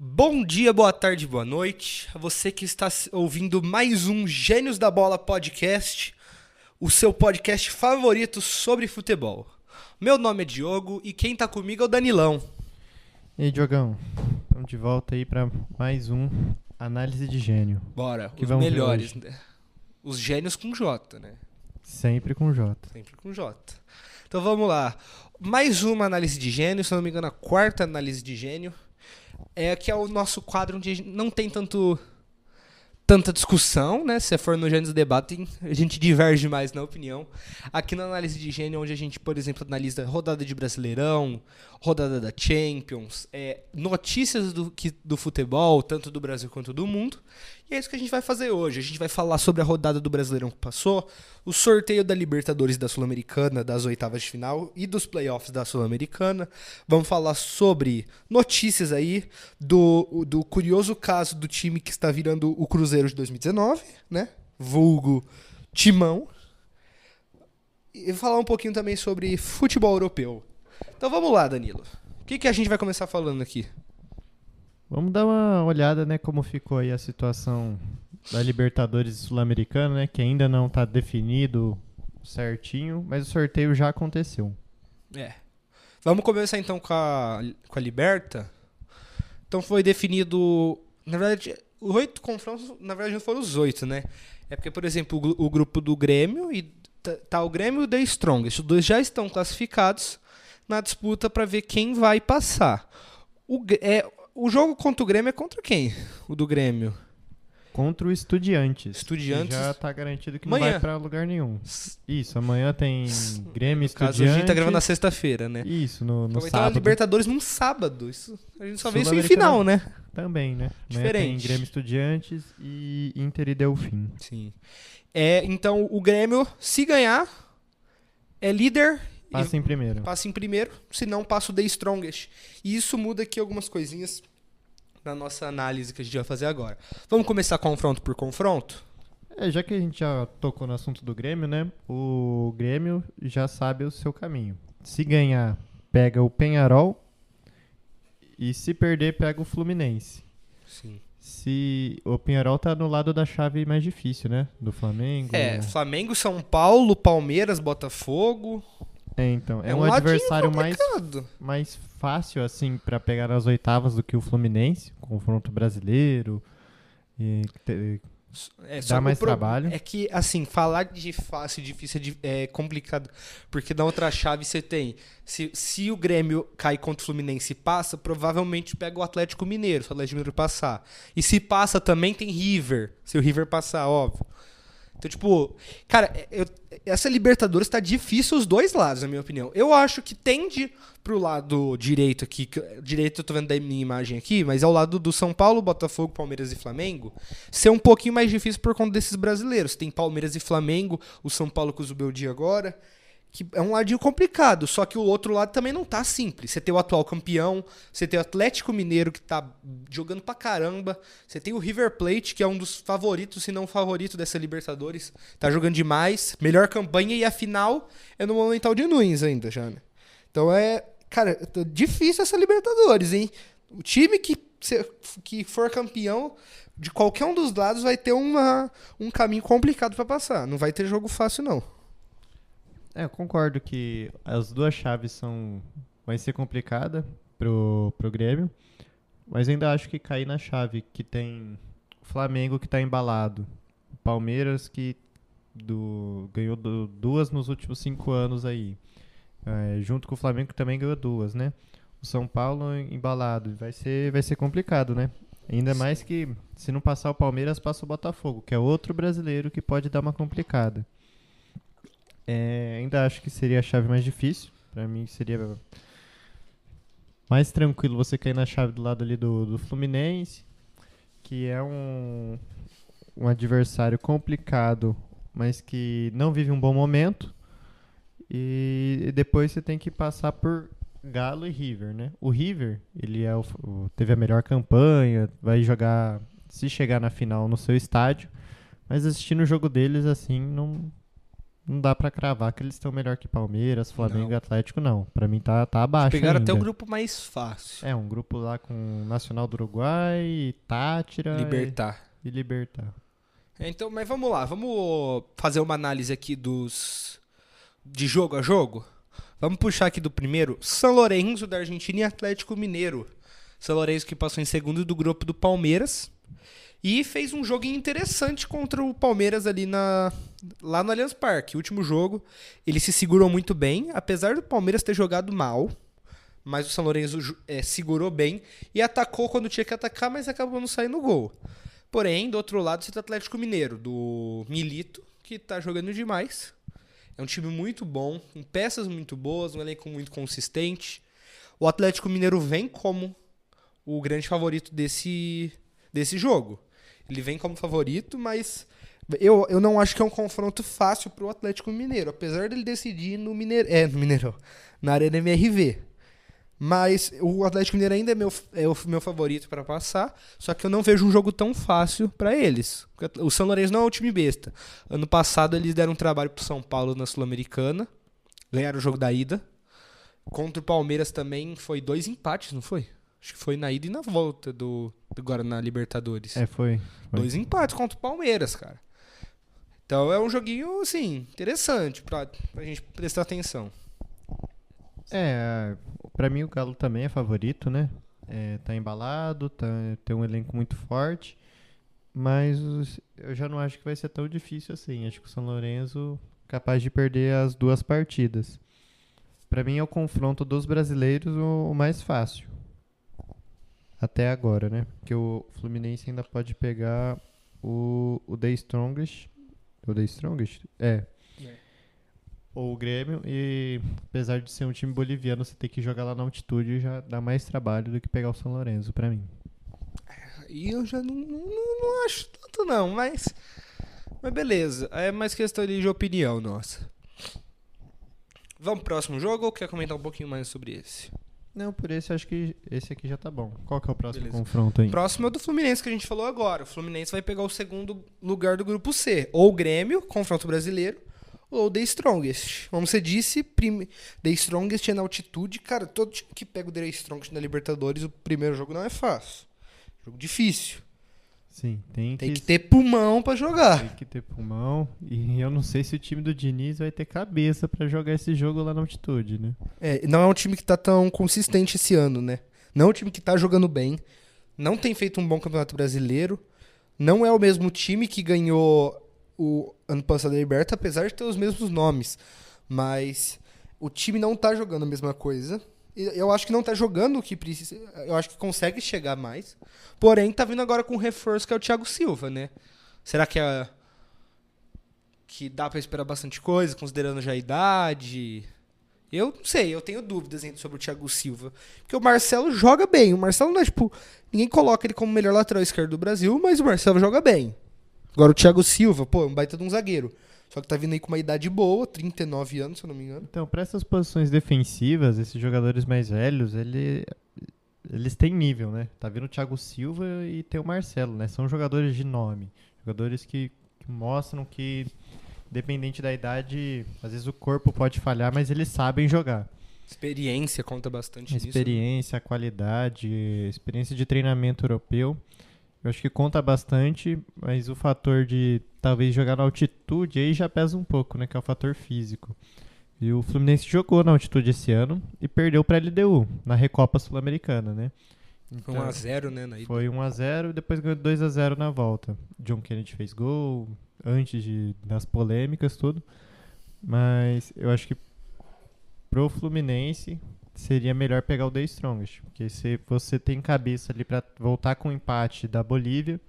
Bom dia, boa tarde, boa noite. A você que está ouvindo mais um Gênios da Bola podcast, o seu podcast favorito sobre futebol. Meu nome é Diogo e quem tá comigo é o Danilão. E aí, Diogão, estamos de volta aí para mais um Análise de Gênio. Bora, Que os vamos ver melhores, hoje. né? Os gênios com J, né? Sempre com J. Sempre com J. Então vamos lá. Mais uma análise de gênio, se não me engano, a quarta análise de gênio. Que é o nosso quadro onde a gente não tem tanta discussão, né? Se for no Gênios Debatem, a gente diverge mais na opinião. Aqui na análise de gênio, onde a gente, por exemplo, analisa rodada de Brasileirão, rodada da Champions, notícias do futebol, tanto do Brasil quanto do mundo. E é isso que a gente vai fazer hoje. A gente vai falar sobre a rodada do Brasileirão que passou, o sorteio da Libertadores da Sul-Americana, das oitavas de final e dos playoffs da Sul-Americana. Vamos falar sobre notícias aí do curioso caso do time que está virando o Cruzeiro de 2019, né? Vulgo Timão. E falar um pouquinho também sobre futebol europeu. Então vamos lá, Danilo. O que a gente vai começar falando aqui? Vamos dar uma olhada, né, como ficou aí a situação da Libertadores Sul-Americana, né, que ainda não está definido certinho, mas o sorteio já aconteceu. Vamos começar então com a Liberta. Então foi definido, na verdade, os 8 confrontos, na verdade não foram os 8, né? É porque, por exemplo, o grupo do Grêmio e tá o Grêmio e o The Strongest. Os dois já estão classificados na disputa para ver quem vai passar. O jogo contra o Grêmio é contra quem? O do Grêmio? Contra o Estudiantes. Estudiantes. Já tá garantido que Amanhã. não vai pra lugar nenhum. Isso, amanhã tem Grêmio e No caso, Estudiantes. a gente tá gravando na sexta-feira, né? Isso, no Então, a sábado. Libertadores num sábado. Isso, a gente só vê isso em Sul-Americana final, né? Também, né? Amanhã Diferente. tem Grêmio Estudiantes e Inter e Delfim. Sim. Então, o Grêmio, se ganhar, é líder. Passa em primeiro. Passa em primeiro, se não passa o The Strongest. E isso muda aqui algumas coisinhas na nossa análise que a gente vai fazer agora. Vamos começar confronto por confronto? Já que a gente já tocou no assunto do Grêmio, né? O Grêmio já sabe o seu caminho. Se ganhar, pega o Peñarol. E se perder, pega o Fluminense. Sim. Se o Peñarol tá no lado da chave mais difícil, né? Do Flamengo. Flamengo, São Paulo, Palmeiras, Botafogo. Então, é um ladinho adversário complicado. mais fácil, assim, pra pegar nas oitavas do que o Fluminense. Confronto brasileiro. Dá mais trabalho. É que, assim, falar de fácil e difícil é complicado. Porque na outra chave você tem. Se o Grêmio cai contra o Fluminense e passa, provavelmente pega o Atlético Mineiro, se o Atlético Mineiro passar. E se passa também tem River. Se o River passar, óbvio. Então, tipo, cara, essa Libertadores tá difícil os dois lados, na minha opinião. Eu acho que tende pro lado direito aqui, direito eu tô vendo da minha imagem aqui, mas ao lado do São Paulo, Botafogo, Palmeiras e Flamengo, ser um pouquinho mais difícil por conta desses brasileiros. Tem Palmeiras e Flamengo, o São Paulo com o Zubeldia agora, que é um ladinho complicado, só que o outro lado também não tá simples. Você tem o atual campeão, você tem o Atlético Mineiro, que tá jogando pra caramba, você tem o River Plate, que é um dos favoritos, se não o favorito dessa Libertadores, tá jogando demais, melhor campanha, e a final é no Monumental de Nunes ainda, já, né? Então cara, difícil essa Libertadores, hein? O time que for campeão de qualquer um dos lados vai ter um caminho complicado pra passar, não vai ter jogo fácil, não. Eu concordo que as duas chaves vai ser complicada pro Grêmio, mas ainda acho que cair na chave que tem o Flamengo que tá embalado, o Palmeiras que ganhou duas nos últimos 5 anos aí, junto com o Flamengo que também ganhou 2, né? O São Paulo embalado, vai ser complicado, né? Ainda mais que se não passar o Palmeiras, passa o Botafogo, que é outro brasileiro que pode dar uma complicada. Ainda acho que seria a chave mais difícil. Pra mim seria mais tranquilo você cair na chave do lado ali do Fluminense, que é um adversário complicado, mas que não vive um bom momento. E depois você tem que passar por Galo e River, né? O River, ele teve a melhor campanha, vai jogar, se chegar na final, no seu estádio, mas assistindo o jogo deles, assim, não dá pra cravar que eles estão melhor que Palmeiras, Flamengo e Não. Atlético, não. Pra mim tá abaixo Pegaram até o ainda. grupo mais fácil. É, um grupo lá com Nacional do Uruguai, Tátira Libertar. e Libertad. Então, mas vamos lá, vamos fazer uma análise aqui de jogo a jogo. Vamos puxar aqui do primeiro, São Lourenço da Argentina e Atlético Mineiro. São Lourenço que passou em segundo do grupo do Palmeiras e fez um jogo interessante contra o Palmeiras ali lá no Allianz Parque. O último jogo, ele se segurou muito bem, apesar do Palmeiras ter jogado mal, mas o São Lourenço segurou bem e atacou quando tinha que atacar, mas acabou não saindo gol. Porém, do outro lado, você tem o Atlético Mineiro, do Milito, que tá jogando demais. É um time muito bom, com peças muito boas, um elenco muito consistente. O Atlético Mineiro vem como o grande favorito desse jogo. Ele vem como favorito, mas eu não acho que é um confronto fácil pro Atlético Mineiro, apesar dele decidir no Mineirão, na Arena MRV. Mas o Atlético Mineiro ainda é o meu favorito para passar, só que eu não vejo um jogo tão fácil para eles. O São Lourenço não é um time besta. Ano passado eles deram um trabalho pro São Paulo na Sul-Americana, ganharam o jogo da ida. Contra o Palmeiras também foi 2 empates, não foi? Acho que foi na ida e na volta do Guaraná Libertadores. Foi. 2 empates contra o Palmeiras, cara. Então é um joguinho, assim, interessante pra gente prestar atenção. Pra mim o Galo também é favorito, né? Tá embalado, tem um elenco muito forte, mas eu já não acho que vai ser tão difícil assim. Acho que o São Lourenço é capaz de perder as 2 partidas. Pra mim é o confronto dos brasileiros o mais fácil. Até agora, né? Porque o Fluminense ainda pode pegar o The Strongest. O The Strongest? Ou o Grêmio, e apesar de ser um time boliviano, você ter que jogar lá na altitude já dá mais trabalho do que pegar o São Lourenço, pra mim. E eu já não acho tanto não, mas beleza. É mais questão de opinião nossa. Vamos pro próximo jogo ou quer comentar um pouquinho mais sobre esse? Não, por esse acho que esse aqui já tá bom. Qual que é o próximo Beleza. confronto aí? Próximo é o do Fluminense que a gente falou agora. O Fluminense vai pegar o segundo lugar do grupo C. Ou o Grêmio, confronto brasileiro, ou The Strongest. Como você disse, The Strongest é na altitude. Cara, todo time que pega o The Strongest na Libertadores, o primeiro jogo não é fácil. Jogo difícil. Sim, tem que ter pulmão pra jogar. Tem que ter pulmão. E eu não sei se o time do Diniz vai ter cabeça pra jogar esse jogo lá na altitude, né? Não é um time que tá tão consistente esse ano, né? Não é um time que tá jogando bem. Não tem feito um bom campeonato brasileiro. Não é o mesmo time que ganhou o ano passado a Liberta, apesar de ter os mesmos nomes. Mas o time não tá jogando a mesma coisa. Eu acho que não tá jogando o que precisa. Eu acho que consegue chegar mais. Porém, tá vindo agora com um reforço que é o Thiago Silva, né? Será que dá pra esperar bastante coisa, considerando já a idade? Eu não sei, eu tenho dúvidas ainda sobre o Thiago Silva. Porque o Marcelo joga bem. O Marcelo não é tipo. Ninguém coloca ele como o melhor lateral esquerdo do Brasil, mas o Marcelo joga bem. Agora o Thiago Silva, é um baita de um zagueiro. Só que tá vindo aí com uma idade boa, 39 anos, se eu não me engano. Então, para essas posições defensivas, esses jogadores mais velhos, eles têm nível, né? Tá vindo o Thiago Silva e tem o Marcelo, né? São jogadores de nome. Jogadores que mostram que, independente da idade, às vezes o corpo pode falhar, mas eles sabem jogar. Experiência conta bastante nisso. Experiência, qualidade, experiência de treinamento europeu. Eu acho que conta bastante, mas o fator de talvez jogar na altitude aí já pesa um pouco, né? Que é o fator físico. E o Fluminense jogou na altitude esse ano e perdeu para a LDU na Recopa Sul-Americana, né? Então, 1x0, né? Na ida. Foi 1x0 e depois ganhou 2x0 na volta. John Kennedy fez gol antes das polêmicas, tudo. Mas eu acho que pro Fluminense seria melhor pegar o The Strongest, porque se você tem cabeça ali pra voltar com o empate da Bolívia,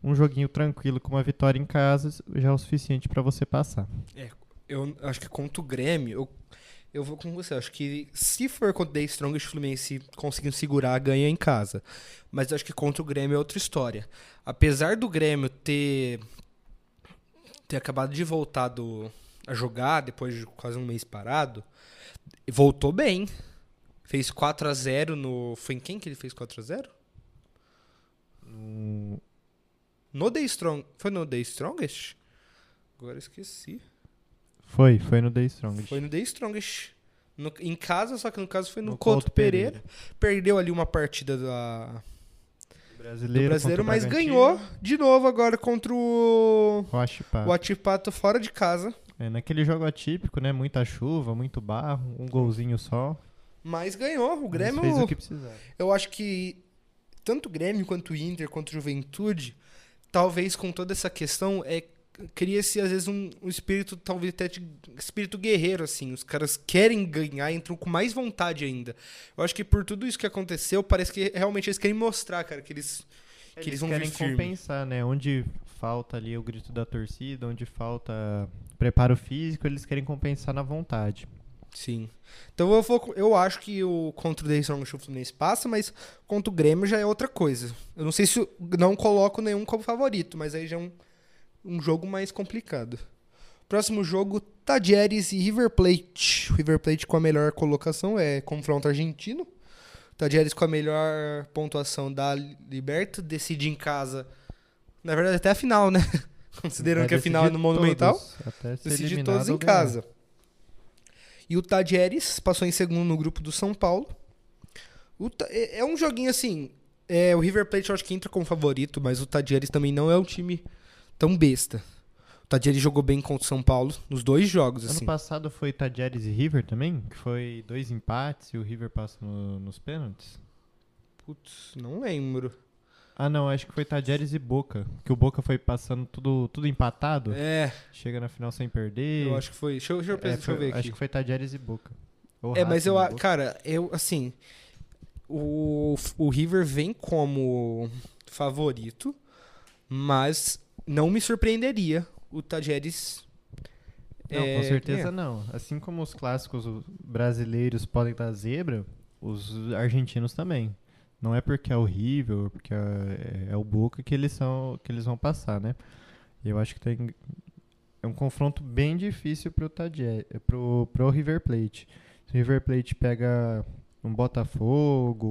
um joguinho tranquilo com uma vitória em casa já é o suficiente pra você passar. Eu acho que contra o Grêmio, eu vou com você. Acho que se for contra o The Strongest, o Fluminense conseguindo segurar, ganha em casa. Mas eu acho que contra o Grêmio é outra história. Apesar do Grêmio ter acabado de voltar a jogar depois de quase um mês parado, voltou bem. Fez 4x0 no... Foi em quem que ele fez 4x0? No The Strong... Foi no The Strongest? Agora esqueci. Foi no The Strongest. Foi no The Strongest. Em casa, só que no caso foi no No Couto Couto Pereira. Perdeu ali uma partida do Brasileiro, brasileiro, contra o mas Bragantino. ganhou de novo agora contra o Huachipato. Atipato fora de casa. Naquele jogo atípico, né? Muita chuva, muito barro, um golzinho só. Mas ganhou. O Mas Grêmio, fez o que precisava. eu acho que tanto o Grêmio quanto o Inter, quanto o Juventude, talvez com toda essa questão, cria-se às vezes um espírito, talvez até de espírito guerreiro, assim. Os caras querem ganhar, entram com mais vontade ainda. Eu acho que por tudo isso que aconteceu, parece que realmente eles querem mostrar, cara, que eles vão vir querem firme. compensar, né? Onde falta ali o grito da torcida, onde falta preparo físico, eles querem compensar na vontade. Sim. Então eu acho que o contra o The Strongest o Fluminense passa, mas contra o Grêmio já é outra coisa. Eu não sei se não coloco nenhum como favorito, mas aí já é um jogo mais complicado. Próximo jogo, Tajeres e River Plate. O River Plate com a melhor colocação é confronto argentino. Tajeres com a melhor pontuação da Liberta, decide em casa. Na verdade, até a final, né? Considerando que a final é no Monumental. Até ser Decide eliminado todos em ou ganhar. casa. E o Tajeres passou em segundo no grupo do São Paulo. É um joguinho assim. O River Plate eu acho que entra como favorito, mas o Tajeres também não é um time tão besta. O Tajeres jogou bem contra o São Paulo nos 2 jogos, Ano assim. passado foi Tajeres e River também, que foi 2 empates e o River passa nos pênaltis. Putz, não lembro. Ah, não, acho que foi Tajeres e Boca, que o Boca foi passando tudo empatado, chega na final sem perder. Eu acho que foi. Deixa eu ver aqui. Acho que foi Tajeres e Boca. Ou Mas Racing e Boca. cara, assim, o River vem como favorito, mas não me surpreenderia o Tajeres. Não, com certeza não. Assim como os clássicos brasileiros podem dar zebra, os argentinos também. Não é porque é o River, ou porque é o Boca que eles vão passar, né? Eu acho que é um confronto bem difícil pro River Plate. Se o River Plate pega um Botafogo,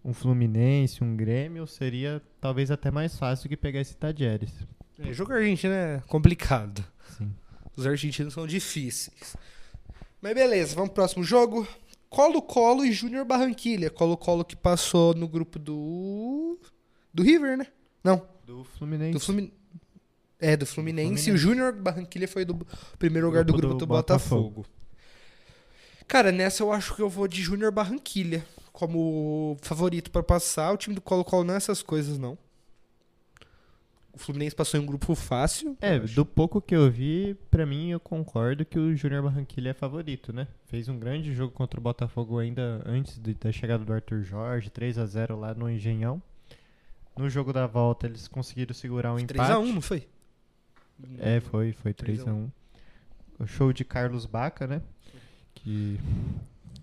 um Fluminense, um Grêmio, seria talvez até mais fácil que pegar esse Tajeres. Jogo argentino é complicado. Sim. Os argentinos são difíceis. Mas beleza, vamos pro próximo jogo. Colo-Colo e Júnior Barranquilla. Colo-Colo que passou no grupo do River, né? Não. Do Fluminense. Do Fluminense. E o Júnior Barranquilla foi do primeiro lugar do grupo do Botafogo. Cara, nessa eu acho que eu vou de Júnior Barranquilla como favorito pra passar. O time do Colo-Colo não é essas coisas, não. O Fluminense passou em um grupo fácil. Do pouco que eu vi, pra mim eu concordo que o Júnior Barranquilla é favorito, né? Fez um grande jogo contra o Botafogo ainda antes da chegada do Arthur Jorge, 3-0 lá no Engenhão. No jogo da volta eles conseguiram segurar um empate. 3-1, não foi? Foi 3-1. O show de Carlos Baca, né? Que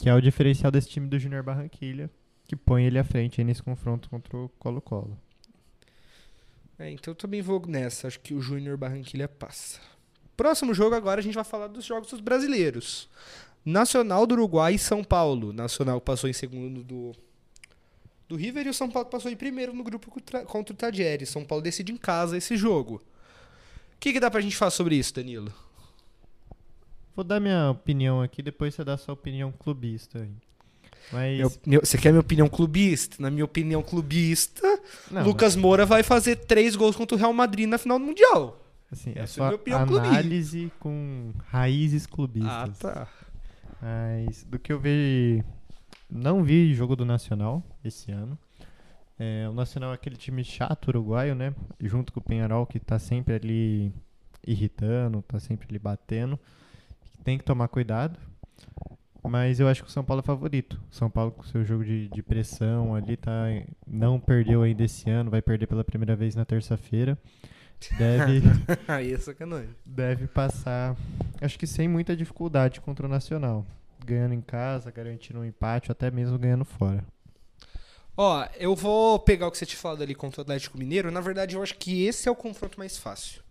é o diferencial desse time do Júnior Barranquilla, que põe ele à frente aí nesse confronto contra o Colo-Colo. Então eu também vou nessa. Acho que o Júnior Barranquilla passa. Próximo jogo agora a gente vai falar dos jogos dos brasileiros. Nacional do Uruguai e São Paulo. Nacional passou em segundo do River e o São Paulo passou em primeiro no grupo contra o Tajeres. São Paulo decide em casa esse jogo. O que dá pra gente falar sobre isso, Danilo? Vou dar minha opinião aqui, depois você dá sua opinião clubista aí. Mas... Você quer minha opinião clubista? Na minha opinião clubista, Não, Lucas Moura vai fazer 3 gols contra o Real Madrid na final do Mundial. Assim, Essa é a só minha opinião análise com raízes clubistas. tá. Mas do que eu vi, não vi jogo do Nacional esse ano. O Nacional é aquele time chato uruguaio, né? Junto com o Peñarol, que tá sempre ali irritando, tá sempre ali batendo. Tem que tomar cuidado. Mas eu acho que o São Paulo é favorito. O São Paulo com seu jogo de pressão ali, não perdeu ainda esse ano, vai perder pela primeira vez na terça-feira. Aí é sacanagem. Deve passar, acho que sem muita dificuldade contra o Nacional. Ganhando em casa, garantindo um empate, ou até mesmo ganhando fora. Eu vou pegar o que você tinha falado ali contra o Atlético Mineiro. Na verdade, eu acho que esse é o confronto mais fácil.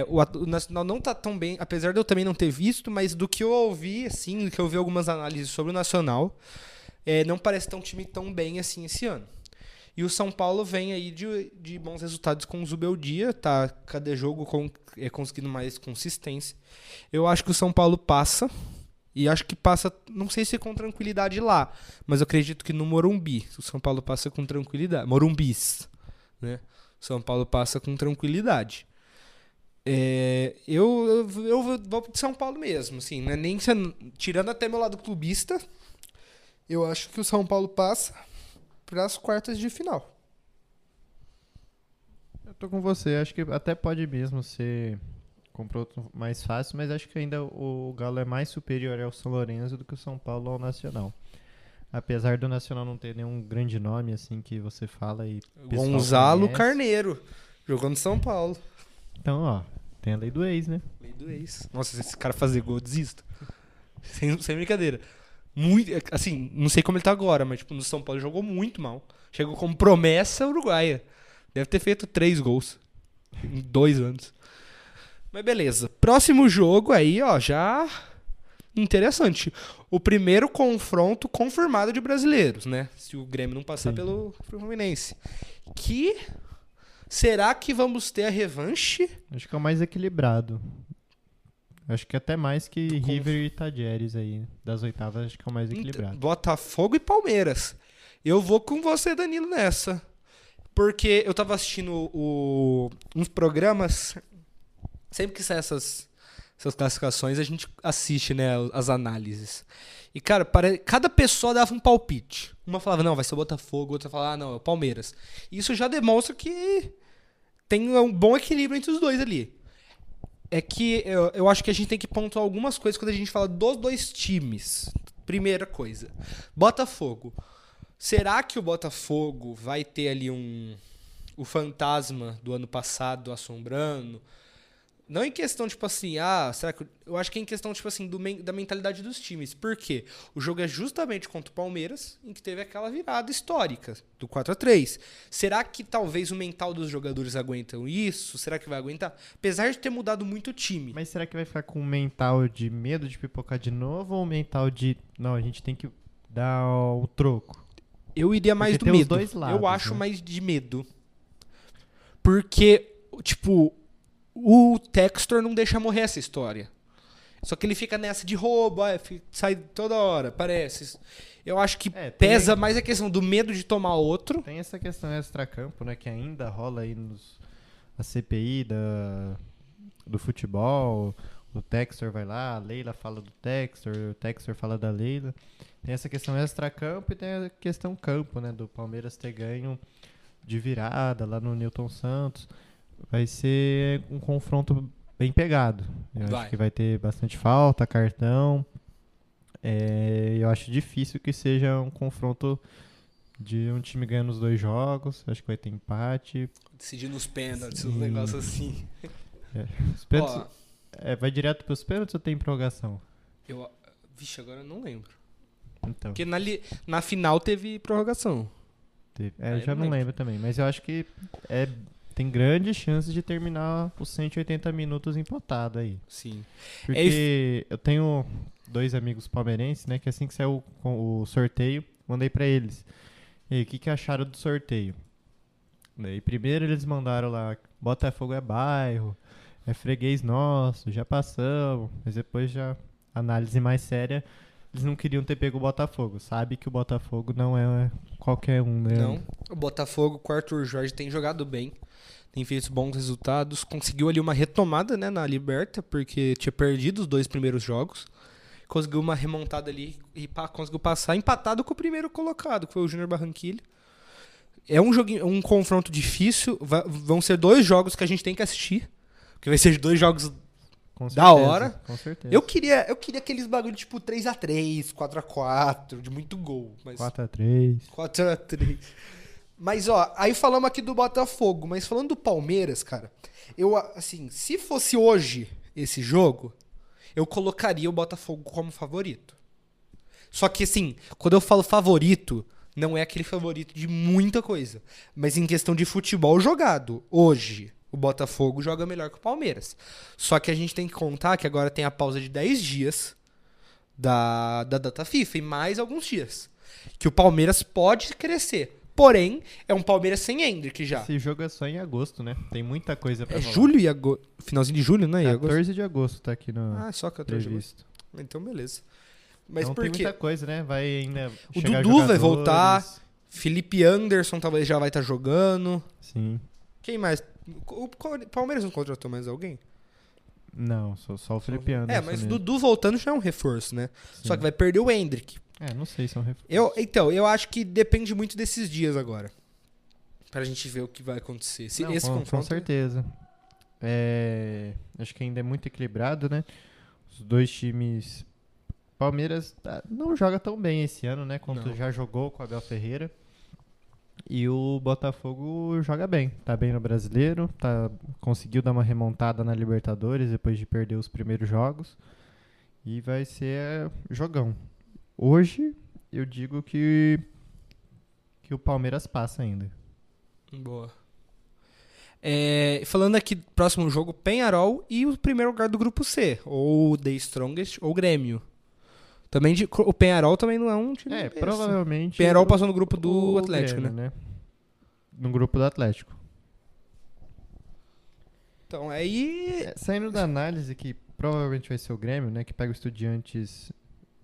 O Nacional não tá tão bem, apesar de eu também não ter visto, mas do que eu ouvi, assim, do que eu vi algumas análises sobre o Nacional, não parece tão time tão bem assim esse ano. E o São Paulo vem aí de bons resultados com o Zubeldia, tá? Cada jogo conseguindo mais consistência. Eu acho que o São Paulo passa. E acho que passa, não sei se com tranquilidade lá, mas eu acredito que no Morumbi. O São Paulo passa com tranquilidade. Morumbis, né? O São Paulo passa com tranquilidade. Eu vou de São Paulo mesmo, assim, né? Nem tirando até meu lado clubista, eu acho que o São Paulo passa para as quartas de final. Eu tô com você, acho que até pode mesmo ser confronto mais fácil, mas acho que ainda o Galo é mais superior ao São Lourenço do que o São Paulo ao Nacional. Apesar do Nacional não ter nenhum grande nome assim que você fala e o pessoal Gonzalo conhece. Carneiro, jogando no São Paulo. Então, ó, tem a lei do ex, né? Lei do ex. Nossa, se esse cara fazer gol, eu desisto. Sem brincadeira. Muito, assim, não sei como ele tá agora, mas tipo, no São Paulo ele jogou muito mal. Chegou como promessa uruguaia. Deve ter feito 3 gols em 2 anos. Mas beleza. Próximo jogo aí, ó, já interessante. O primeiro confronto confirmado de brasileiros, né? Se o Grêmio não passar pelo Fluminense. Que será que vamos ter a revanche? Acho que é o mais equilibrado. Acho que até mais que River e Tajeres aí. Das oitavas, acho que é o mais equilibrado. Botafogo e Palmeiras. Eu vou com você, Danilo, nessa. Porque eu tava assistindo uns programas. Sempre que saem essas classificações, a gente assiste, né, as análises. E, cara, cada pessoa dava um palpite. Uma falava, não, vai ser o Botafogo. Outra falava, não, é o Palmeiras. Isso já demonstra que tem um bom equilíbrio entre os dois ali. É que eu acho que a gente tem que pontuar algumas coisas quando a gente fala dos dois times. Primeira coisa, Botafogo. Será que o Botafogo vai ter ali o fantasma do ano passado assombrando? Não em questão, tipo assim, será que... Eu acho que é em questão, tipo assim, da mentalidade dos times. Por quê? O jogo é justamente contra o Palmeiras, em que teve aquela virada histórica, do 4-3. Será que talvez o mental dos jogadores aguentam isso? Será que vai aguentar? Apesar de ter mudado muito o time. Mas será que vai ficar com um mental de medo de pipocar de novo ou um mental de, não, a gente tem que dar o troco? Eu iria mais Porque do tem medo. os dois lados, Eu acho né? mais de medo. Porque, tipo... O Textor não deixa morrer essa história. Só que ele fica nessa de roubo, sai toda hora, parece. Eu acho que pesa mais a questão do medo de tomar outro. Tem essa questão extracampo, né, que ainda rola aí a CPI do futebol. O Textor vai lá, a Leila fala do Textor, o Textor fala da Leila. Tem essa questão extracampo e tem a questão campo, né, do Palmeiras ter ganho de virada lá no Newton Santos. Vai ser um confronto bem pegado. Eu acho que vai ter bastante falta, cartão. Eu acho difícil que seja um confronto de um time ganhando os 2 jogos. Acho que vai ter empate. Decidir nos pênaltis, um negócio assim. Os pênaltis, vai direto para os pênaltis ou tem prorrogação? Vixe, agora eu não lembro. Então. Porque na final teve prorrogação. Eu já não lembro também. Mas eu acho que tem grandes chances de terminar os 180 minutos empatado aí. Sim. Porque eu tenho 2 amigos palmeirenses, né? Que assim que saiu o sorteio, mandei pra eles. E aí, o que acharam do sorteio? Daí, primeiro eles mandaram lá, Botafogo é bairro, é freguês nosso, já passamos. Mas depois já, análise mais séria, eles não queriam ter pego o Botafogo. Sabe que o Botafogo não é qualquer um, né? Não. O Botafogo, com o Arthur Jorge, tem jogado bem. Tem feito bons resultados. Conseguiu ali uma retomada, né, na Liberta, porque tinha perdido os 2 primeiros jogos. Conseguiu uma remontada ali e conseguiu passar empatado com o primeiro colocado, que foi o Júnior Barranquilla. É um confronto difícil. Vão ser 2 jogos que a gente tem que assistir. Porque vai ser 2 jogos da hora. Com certeza. Eu queria aqueles bagulho tipo 3-3, 4-4, de muito gol. 4-3. 4-3. Mas, aí falamos aqui do Botafogo, mas falando do Palmeiras, cara, assim, se fosse hoje esse jogo, eu colocaria o Botafogo como favorito. Só que, assim, quando eu falo favorito, não é aquele favorito de muita coisa, mas em questão de futebol jogado, hoje, o Botafogo joga melhor que o Palmeiras. Só que a gente tem que contar que agora tem a pausa de 10 dias da data FIFA e mais alguns dias. Que o Palmeiras pode crescer. Porém, é um Palmeiras sem Endrick já. Esse jogo é só em agosto, né? Tem muita coisa pra É rolar. julho e agosto. Finalzinho de julho, né? E agosto. 14 de agosto tá aqui no Ah, só 14 de agosto. previsto. Então, beleza. Mas Então por tem quê? muita coisa, né? Vai ainda O chegar Dudu vai jogadores. voltar. Felipe Anderson talvez já vai estar jogando. Sim. Quem mais? O Palmeiras não contratou mais alguém? Não, só o Felipe Anderson mas o mesmo. Dudu voltando já é um reforço, né? Sim. Só que vai perder o Endrick. Não sei se é um reforço. Eu acho que depende muito desses dias agora. Pra gente ver o que vai acontecer. Se Não, esse com confronto. certeza. Acho que ainda é muito equilibrado, né? Os dois times. Palmeiras não joga tão bem esse ano, né? Quanto Não. já jogou com o Abel Ferreira. E o Botafogo joga bem. Tá bem no Brasileiro. Conseguiu dar uma remontada na Libertadores depois de perder os primeiros jogos. E vai ser jogão. Hoje, eu digo que o Palmeiras passa ainda. Boa. Falando aqui, próximo jogo, Peñarol e o primeiro lugar do grupo C. Ou The Strongest ou Grêmio. Também o Peñarol também não é um time besta. Provavelmente. Peñarol passou no grupo do o Atlético, Grêmio, né? No grupo do Atlético. Então, aí... Saindo da análise que provavelmente vai ser o Grêmio, né? Que pega o Estudiantes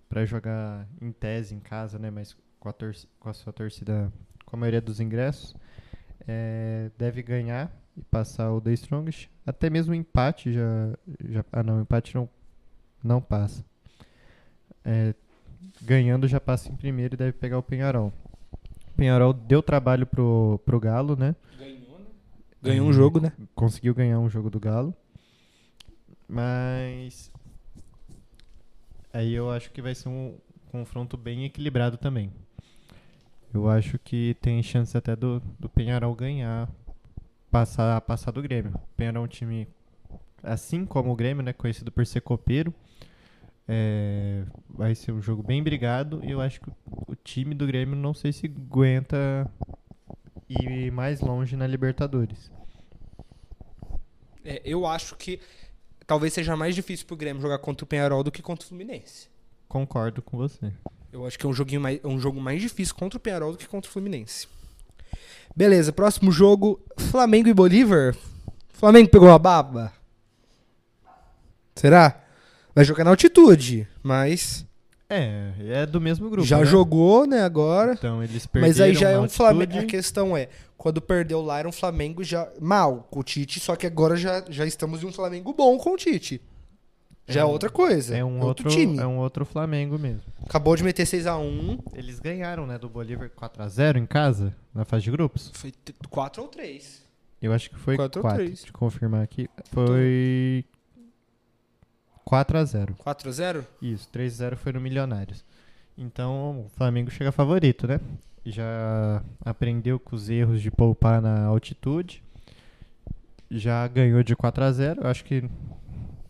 pra jogar em tese em casa, né? Mas com a sua torcida, com a maioria dos ingressos. Deve ganhar e passar o The Strongest. Até mesmo o empate não, empate não passa. Ganhando já passa em primeiro e deve pegar o Peñarol. O Peñarol deu trabalho pro Galo, né? Ganhou um jogo, né? Conseguiu ganhar um jogo do Galo. Mas aí eu acho que vai ser um confronto bem equilibrado também. Eu acho que tem chance até do Peñarol ganhar, passar do Grêmio. O Peñarol é um time, assim como o Grêmio, né, conhecido por ser copeiro. Vai ser um jogo bem brigado e eu acho que o time do Grêmio não sei se aguenta ir mais longe na Libertadores. Eu acho que talvez seja mais difícil pro Grêmio jogar contra o Peñarol do que contra o Fluminense. Concordo com você. Eu acho que é um jogo mais difícil contra o Peñarol do que contra o Fluminense. Beleza, próximo jogo, Flamengo e Bolívar. Flamengo pegou a baba? Será? Vai jogar na altitude, mas... É do mesmo grupo, já né? jogou, né, agora. Então eles perderam. Mas aí já é na um Flamengo. altitude. A questão é, quando perdeu lá era um Flamengo já mal com o Tite, só que agora já estamos em um Flamengo bom com o Tite. Já é outra coisa. É um outro time. É um outro Flamengo mesmo. Acabou de meter 6x1. Eles ganharam, né, do Bolívar 4x0 em casa, na fase de grupos. Foi 4 ou 3. Eu acho que foi 4 4. ou 3. Deixa eu confirmar aqui. Foi 4x0. 4x0? Isso, 3x0 foi no Milionários. Então o Flamengo chega favorito, né? Já aprendeu com os erros de poupar na altitude. Já ganhou de 4x0. Acho que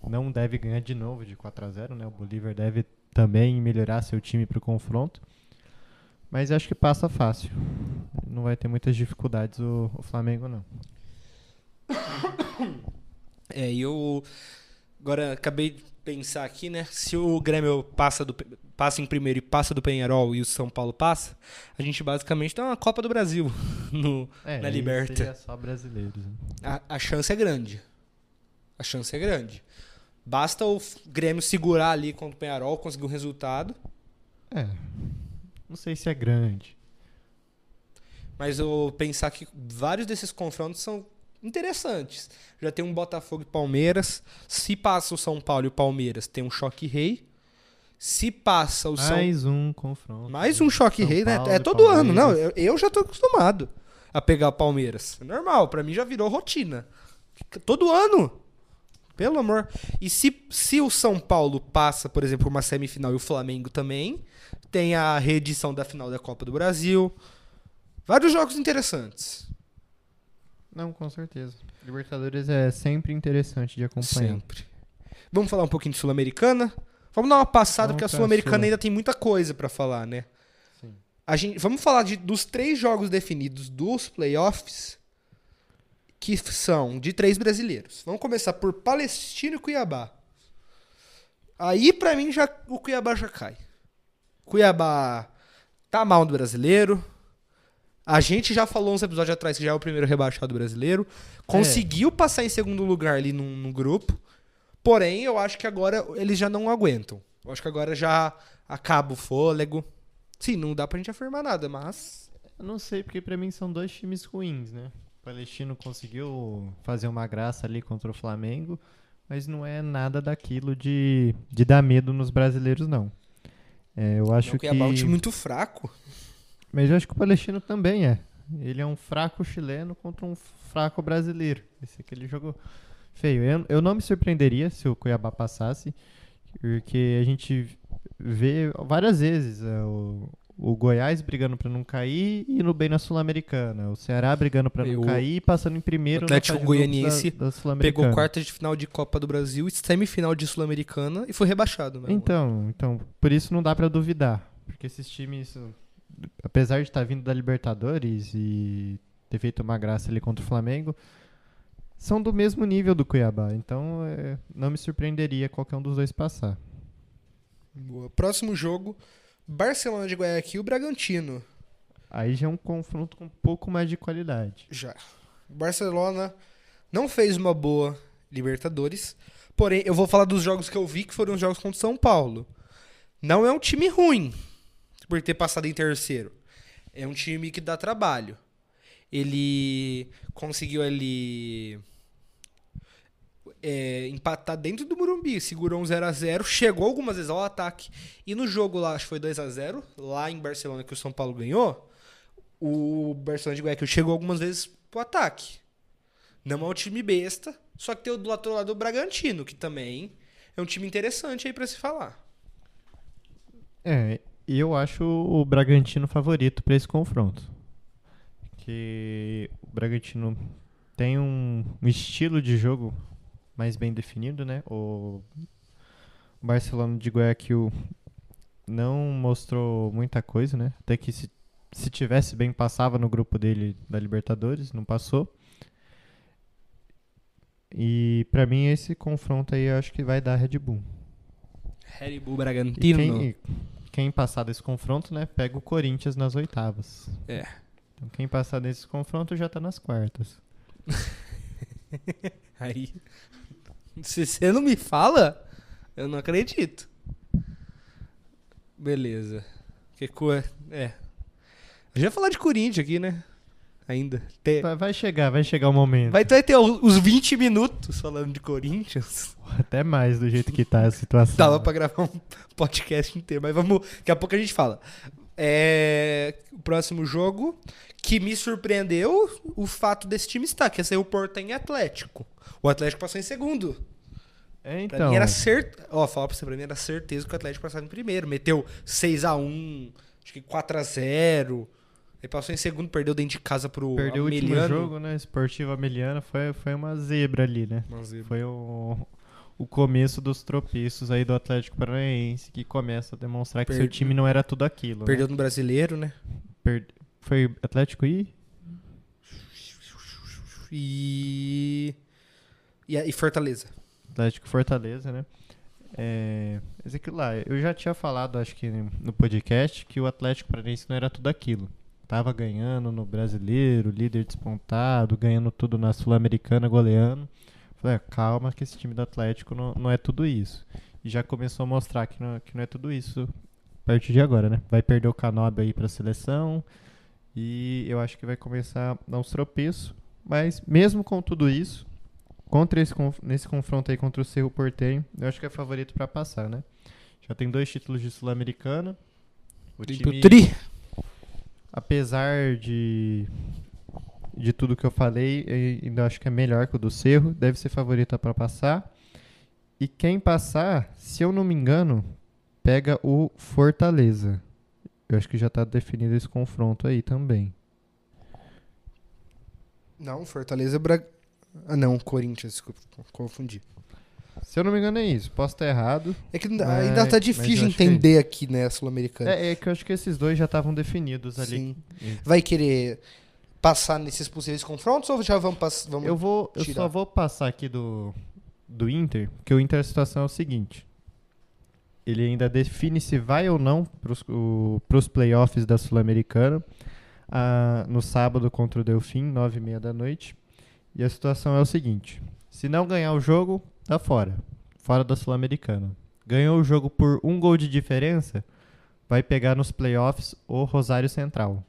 não deve ganhar de novo de 4x0, né? O Bolívar deve também melhorar seu time para o confronto. Mas acho que passa fácil. Não vai ter muitas dificuldades o Flamengo, não. E eu agora acabei de pensar aqui, né? Se o Grêmio passa em primeiro e passa do Peñarol e o São Paulo passa, a gente basicamente tem uma Copa do Brasil na Liberta. Seria só brasileiros. Né? A chance é grande. A chance é grande. Basta o Grêmio segurar ali contra o Peñarol, conseguir um resultado. Não sei se é grande. Mas eu pensar que vários desses confrontos são interessantes. Já tem um Botafogo e Palmeiras. Se passa o São Paulo e o Palmeiras, tem um choque rei. Se passa o Mais um confronto. Mais um choque São rei, né? Paulo É e todo ano. Não, Palmeiras. eu já tô acostumado a pegar o Palmeiras. É normal, pra mim já virou rotina. Todo ano. Pelo amor. E se o São Paulo passa, por exemplo, uma semifinal e o Flamengo também, tem a reedição da final da Copa do Brasil. Vários jogos interessantes. Não, com certeza. Libertadores é sempre interessante de acompanhar. Sempre. Vamos falar um pouquinho de Sul-Americana? Vamos dar uma passada, porque a Sul-Americana ainda tem muita coisa pra falar, né? Sim. Vamos falar dos 3 jogos definidos dos playoffs, que são de 3 brasileiros. Vamos começar por Palestino e Cuiabá. Aí, pra mim, o Cuiabá já cai. Cuiabá tá mal no brasileiro. A gente já falou uns episódios atrás que já é o primeiro rebaixado brasileiro. Conseguiu passar em segundo lugar ali no grupo. Porém, eu acho que agora eles já não aguentam. Eu acho que agora já acaba o fôlego. Sim, não dá pra gente afirmar nada, mas... Eu não sei, porque pra mim são dois times ruins, né? O Palestino conseguiu fazer uma graça ali contra o Flamengo, mas não é nada daquilo de dar medo nos brasileiros, não. Eu acho O Cuiabá é um time que... muito fraco. Mas eu acho que o Palestino também é. Ele é um fraco chileno contra um fraco brasileiro. Esse é aquele jogo feio. Eu não me surpreenderia se o Cuiabá passasse, porque a gente vê várias vezes o Goiás brigando pra não cair e indo bem na Sul-Americana. O Ceará brigando pra não cair e passando em primeiro O Atlético na fase de grupos Goianiense da Sul-Americana. pegou quarta de final de Copa do Brasil e semifinal de Sul-Americana e foi rebaixado. Né? Então, por isso não dá pra duvidar. Porque esses times, apesar de estar vindo da Libertadores e ter feito uma graça ali contra o Flamengo, são do mesmo nível do Cuiabá. Então, não me surpreenderia qualquer um dos dois passar. Boa. Próximo jogo, Barcelona de Guayaquil, Bragantino. Aí já é um confronto com um pouco mais de qualidade. Já. O Barcelona não fez uma boa Libertadores. Porém, eu vou falar dos jogos que eu vi, que foram os jogos contra o São Paulo. Não é um time ruim por ter passado em terceiro. É um time que dá trabalho. Ele conseguiu ali empatar dentro do Morumbi, segurou um 0x0, chegou algumas vezes ao ataque. E no jogo lá, acho que foi 2x0, lá em Barcelona, que o São Paulo ganhou, o Barcelona de Guayaquil chegou algumas vezes pro ataque. Não é um time besta, só que tem do outro lado o Bragantino, que também é um time interessante aí pra se falar. E eu acho o Bragantino favorito para esse confronto. Que o Bragantino tem um estilo de jogo mais bem definido, né? O Barcelona de Guayaquil não mostrou muita coisa, né? Até que se tivesse bem, passava no grupo dele da Libertadores, não passou. E pra mim esse confronto aí eu acho que vai dar Red Bull. Red Bull Bragantino. Quem passar desse confronto, né, pega o Corinthians nas oitavas. Então quem passar desse confronto já tá nas quartas. Aí, se você não me fala, eu não acredito. Beleza. A gente vai falar de Corinthians aqui, né? Ainda. Vai chegar o momento. Vai ter os 20 minutos falando de Corinthians. Até mais do jeito que tá a situação. Dava pra gravar um podcast inteiro, mas vamos. Daqui a pouco a gente fala. O próximo jogo, que me surpreendeu o fato desse time estar, que ia ser o Porto em Atlético. O Atlético passou em segundo. Então. Pra mim era certeza. Falar pra você, pra mim era certeza que o Atlético passava em primeiro. Meteu 6x1, acho que 4x0. Aí passou em segundo, perdeu dentro de casa pro Perdeu Ameliano. O último jogo, né? Esportivo Ameliano foi uma zebra ali, né? Uma zebra. Foi o começo dos tropeços aí do Atlético Paranaense, que começa a demonstrar que seu time não era tudo aquilo. Perdeu né? no Brasileiro, né? Foi Atlético E Fortaleza. Atlético e Fortaleza, né? Mas aquilo lá, eu já tinha falado, acho que no podcast, que o Atlético Paranaense não era tudo aquilo. Tava ganhando no Brasileiro, líder despontado, ganhando tudo na Sul-Americana, goleando. Falei, calma que esse time do Atlético não é tudo isso. E já começou a mostrar que não é tudo isso a partir de agora, né? Vai perder o Canóbio aí pra seleção e eu acho que vai começar a dar uns tropeços. Mas mesmo com tudo isso, nesse confronto aí contra o Cerro Porteño, eu acho que é favorito pra passar, né? Já tem 2 títulos de Sul-Americana. O time, apesar de tudo que eu falei, eu ainda acho que é melhor que o do Cerro. Deve ser favorito para passar. E quem passar, se eu não me engano, pega o Fortaleza. Eu acho que já tá definido esse confronto aí também. Não, Fortaleza Corinthians, desculpa, confundi. Se eu não me engano é isso, posso estar errado. É que ainda tá difícil de entender aqui, né, a Sul-Americana. É que eu acho que esses dois já estavam definidos ali. Sim. Vai querer passar nesses possíveis confrontos ou já vamos Eu só vou passar aqui do Inter, porque o Inter a situação é o seguinte. Ele ainda define se vai ou não pros playoffs da Sul-Americana. no sábado contra o Delfim, 9h30 da noite. E a situação é o seguinte: se não ganhar o jogo, tá fora. Fora da Sul-Americana. Ganhou o jogo por 1 gol de diferença, vai pegar nos playoffs o Rosário Central.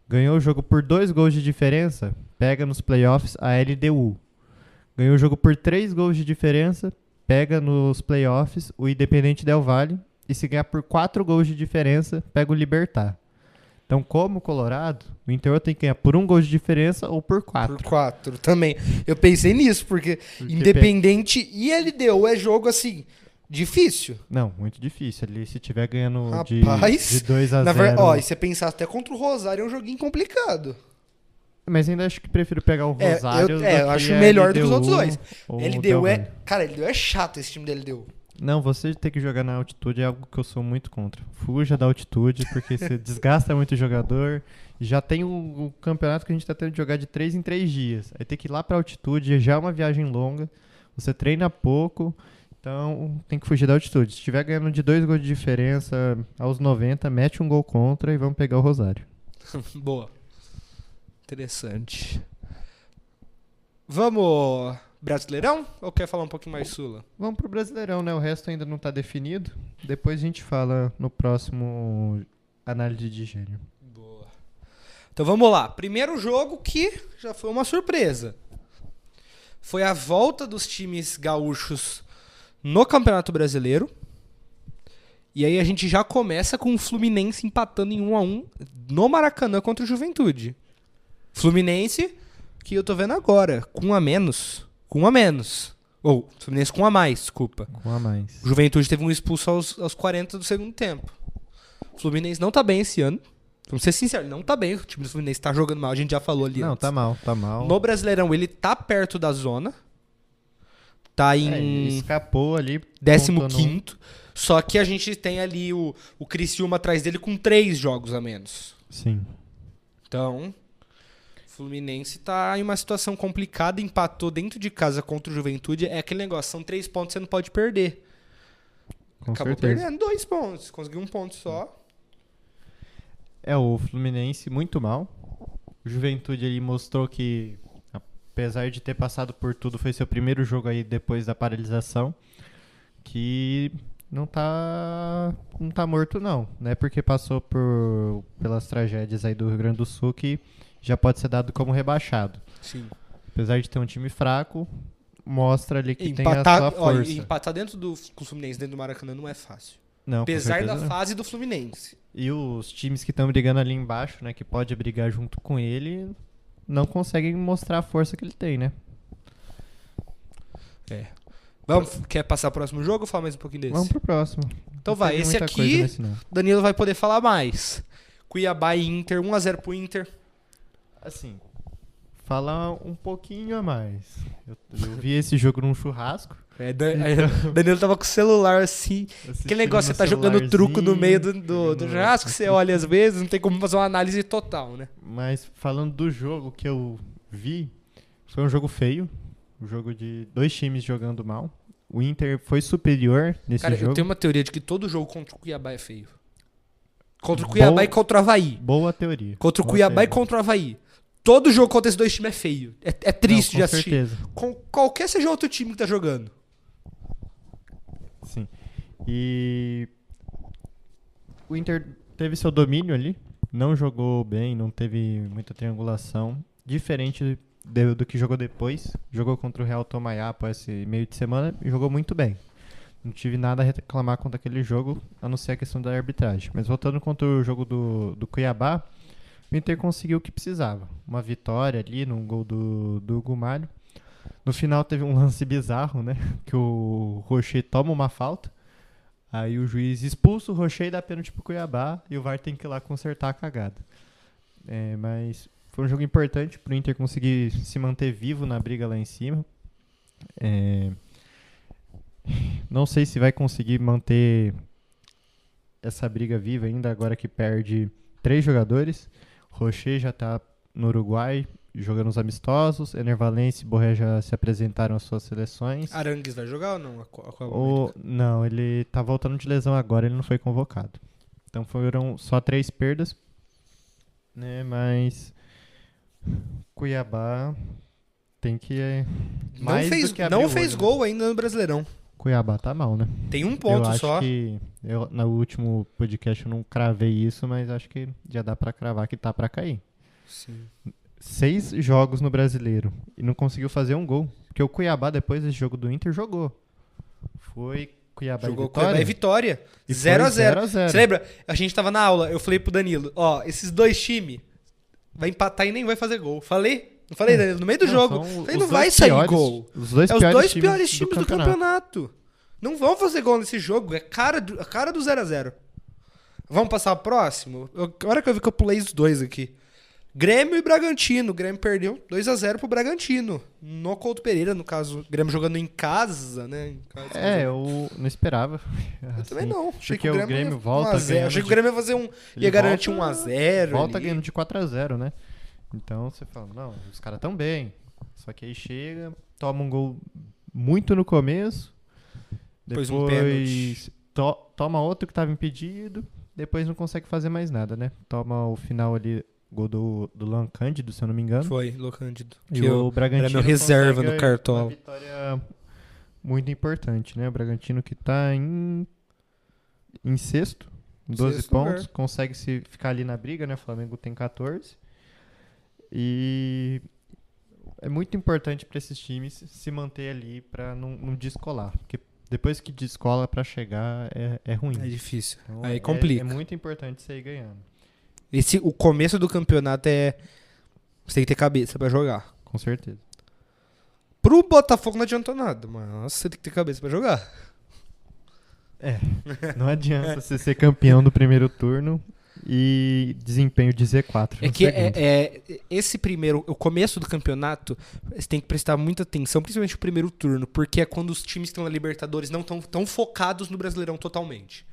Ganhou o jogo por 2 gols de diferença, pega nos playoffs a LDU. Ganhou o jogo por 3 gols de diferença, pega nos playoffs o Independente Del Valle. E se ganhar por 4 gols de diferença, pega o Libertad. Então, como Colorado, o interior tem que ganhar por 1 gol de diferença ou por 4. Por 4 também. Eu pensei nisso, porque Independente e LDU é jogo assim, difícil. Não, muito difícil. Ali, se tiver ganhando Rapaz, de 2-0... e você pensar até contra o Rosário é um joguinho complicado. Mas ainda acho que prefiro pegar o Rosário. Eu acho melhor do que os outros dois. LDU Valle. Cara, LDU é chato esse time da LDU. Não, você ter que jogar na altitude é algo que eu sou muito contra. Fuja da altitude, porque você desgasta muito o jogador. Já tem o campeonato que a gente tá tendo de jogar de 3 em 3 dias. Aí tem que ir lá pra altitude, já é uma viagem longa. Você treina pouco, então tem que fugir da altitude. Se estiver ganhando de 2 gols de diferença aos 90, mete um gol contra e vamos pegar o Rosário. Boa. Interessante. Vamos... Brasileirão? Ou quer falar um pouquinho mais Sula? Vamos pro Brasileirão, né? O resto ainda não tá definido. Depois a gente fala no próximo análise de gênio. Boa. Então vamos lá. Primeiro jogo que já foi uma surpresa. Foi a volta dos times gaúchos no Campeonato Brasileiro. E aí a gente já começa com o Fluminense empatando em 1-1 no Maracanã contra o Juventude. Fluminense, que eu tô vendo agora, com 1 a menos. Com 1 a menos. Ou, Fluminense com 1 a mais, desculpa. Com 1 a mais. O Juventude teve um expulso aos 40 do segundo tempo. O Fluminense não tá bem esse ano. Vamos ser sinceros, não tá bem. O time do Fluminense tá jogando mal, a gente já falou ali Não, antes. tá mal. No Brasileirão, ele tá perto da zona. Tá em escapou ali. 15º. Só que a gente tem ali o Criciúma atrás dele com 3 jogos a menos. Sim. Então... Fluminense tá em uma situação complicada, empatou dentro de casa contra o Juventude. É aquele negócio, são 3 pontos, você não pode perder. Acabou perdendo 2 pontos, conseguiu 1 ponto só. O Fluminense muito mal. O Juventude ele mostrou que, apesar de ter passado por tudo, foi seu primeiro jogo aí depois da paralisação, que não tá morto não. Não é porque passou pelas tragédias aí do Rio Grande do Sul que já pode ser dado como rebaixado. Sim. Apesar de ter um time fraco, mostra ali que tem a sua força. Empatar com o Fluminense dentro do Maracanã não é fácil. Não, apesar da fase do Fluminense. E os times que estão brigando ali embaixo, né, que pode brigar junto com ele, não conseguem mostrar a força que ele tem, né? Quer passar pro próximo jogo ou falar mais um pouquinho desse? Vamos pro próximo. Então vai, esse aqui, Danilo vai poder falar mais. Cuiabá e Inter, 1-0 pro Inter. Assim, falar um pouquinho a mais. Eu vi esse jogo num churrasco. Danilo tava com o celular assim. Aquele negócio, você tá jogando truco no meio do churrasco, você olha às vezes, não tem como fazer uma análise total, né? Mas falando do jogo que eu vi, foi um jogo feio. Um jogo de 2 times jogando mal. O Inter foi superior nesse jogo. Cara, eu tenho uma teoria de que todo jogo contra o Cuiabá é feio. Contra o Cuiabá e contra o Avaí. Boa teoria. Contra o Cuiabá e contra o Avaí. Todo jogo contra esses 2 times é feio. É triste de assistir. Certeza. Qualquer seja outro time que tá jogando. Sim. E o Inter teve seu domínio ali. Não jogou bem, não teve muita triangulação. Diferente do que jogou depois. Jogou contra o Real Tomaiapo esse meio de semana e jogou muito bem. Não tive nada a reclamar contra aquele jogo, a não ser a questão da arbitragem. Mas voltando contra o jogo do Cuiabá, o Inter conseguiu o que precisava. Uma vitória ali, num gol do Hugo Mário. No final teve um lance bizarro, né? Que o Rocher toma uma falta. Aí o juiz expulsa o Rocher e dá pênalti pro Cuiabá. E o VAR tem que ir lá consertar a cagada. Mas foi um jogo importante pro Inter conseguir se manter vivo na briga lá em cima. Não sei se vai conseguir manter essa briga viva ainda, agora que perde 3 jogadores. Rocher já tá no Uruguai, jogando os amistosos. Ener Valencia e Borré já se apresentaram às suas seleções. Arangues vai jogar ou não? Não, ele tá voltando de lesão agora, ele não foi convocado. Então foram só 3 perdas. né? Mas Cuiabá tem que mais Não fez, do que abrir não o fez olho, né? gol ainda no Brasileirão. Cuiabá tá mal, né? Tem um Eu ponto acho só. que no último podcast eu não cravei isso, mas acho que já dá pra cravar que tá pra cair. Sim. 6 jogos no Brasileiro e não conseguiu fazer um gol. Porque o Cuiabá, depois desse jogo do Inter, jogou. Foi Cuiabá Jogou e Vitória. Cuiabá e Vitória. E 0x0. foi 0 a 0. Você lembra? A gente tava na aula, eu falei pro Danilo, ó, esses dois times vai empatar e nem vai fazer gol. Falei? Não falei, Danilo? No meio do jogo. São Falei, os não vai dois sair piores- gol. Os dois É os piores dois times piores times do campeonato. Não vão fazer gol nesse jogo. É a cara do 0x0. Vamos passar ao próximo? Agora que eu vi que eu pulei os dois aqui. Grêmio e Bragantino. O Grêmio perdeu 2x0 pro Bragantino. No Couto Pereira, no caso. O Grêmio jogando em casa, né? Em casa, Eu não esperava. eu também não. Achei Porque que o Grêmio ia volta 1 a 0. ganhando Achei que o de- Grêmio ia fazer Ele ia garantir volta- 1x0. Volta ali. ganhando de 4-0, né? Então você fala, não, os caras tão bem. Só que aí chega, toma um gol muito no começo. Depois Depois um pênalti. toma outro que tava impedido. Depois não consegue fazer mais nada, né? Toma o final ali, gol do Luan Cândido, se eu não me engano. Foi, Locândido. E Que o Bragantino era meu reserva consegue no Cartola. uma vitória muito importante, né? O Bragantino que tá em sexto, 12 Sexto pontos, lugar. consegue se ficar ali na briga, né? O Flamengo tem 14. E é muito importante para esses times se manter ali para não descolar, porque depois que descola para chegar é ruim. É difícil. Então, Aí complica. É muito importante você ir ganhando. O começo do campeonato é. Você tem que ter cabeça pra jogar. Com certeza. Pro Botafogo não adiantou nada, mas você tem que ter cabeça pra jogar. Não adianta você ser campeão do primeiro turno e desempenho de Z4. É no que segundo. esse primeiro, o começo do campeonato, você tem que prestar muita atenção, principalmente o primeiro turno, porque é quando os times que estão na Libertadores não estão tão focados no Brasileirão totalmente.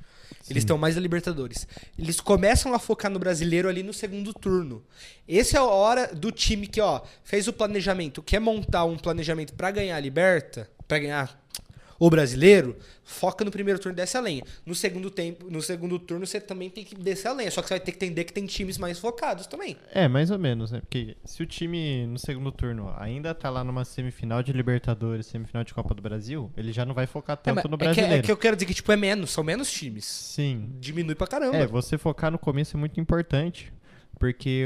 Eles Sim. estão mais na Libertadores. Eles começam a focar no brasileiro ali no segundo turno. Essa é a hora do time que, ó, fez o planejamento, quer montar um planejamento pra ganhar a Liberta, pra ganhar o brasileiro, foca no primeiro turno e desce a lenha. No segundo turno você também tem que descer a lenha, só que você vai ter que entender que tem times mais focados também. Mais ou menos, né? Porque se o time no segundo turno ainda tá lá numa semifinal de Libertadores, semifinal de Copa do Brasil, ele já não vai focar tanto no brasileiro. É que eu quero dizer que tipo, são menos times. Sim. Diminui pra caramba. Você focar no começo é muito importante, porque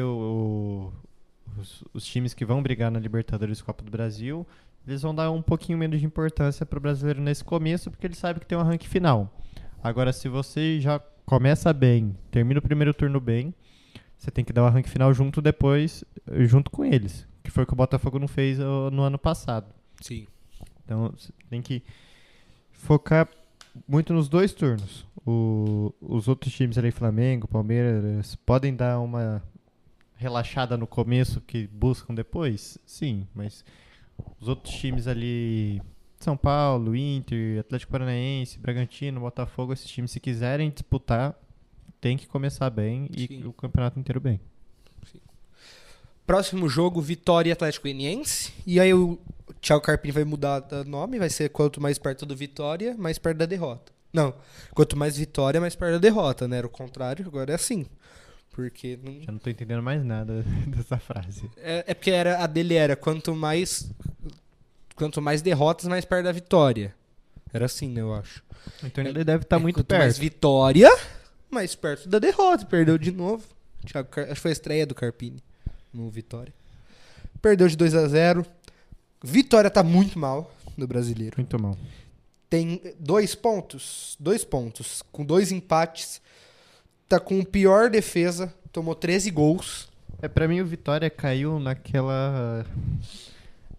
os times que vão brigar na Libertadores e Copa do Brasil, eles vão dar um pouquinho menos de importância pro brasileiro nesse começo, porque eles sabem que tem um ranking final. Agora, se você já começa bem, termina o primeiro turno bem, você tem que dar o ranking final junto com eles, que foi o que o Botafogo não fez no ano passado. Sim. Então, você tem que focar muito nos dois turnos. Os outros times ali, Flamengo, Palmeiras, podem dar uma relaxada no começo que buscam depois? Sim, mas os outros times ali, São Paulo, Inter, Atlético Paranaense, Bragantino, Botafogo, esses times, se quiserem disputar, tem que começar bem e Sim. o campeonato inteiro bem. Próximo jogo, Vitória e Atlético Goianiense. E aí o Thiago Carpini vai mudar de nome, vai ser quanto mais perto do Vitória, mais perto da derrota. Não, quanto mais vitória, mais perto da derrota, né? Era o contrário, agora é assim. Porque Já não tô entendendo mais nada dessa frase. é porque a dele era quanto mais derrotas, mais perto da vitória. Era assim, né, eu acho. Então ele deve estar muito Quanto mais perto. vitória, mais perto da derrota. Perdeu de novo. Acho que foi a estreia do Carpini no Vitória. Perdeu de 2-0. Vitória tá muito mal no Brasileiro. Muito mal. Tem 2 pontos. 2 pontos. Com 2 empates. Tá com pior defesa. Tomou 13 gols. Pra mim o Vitória caiu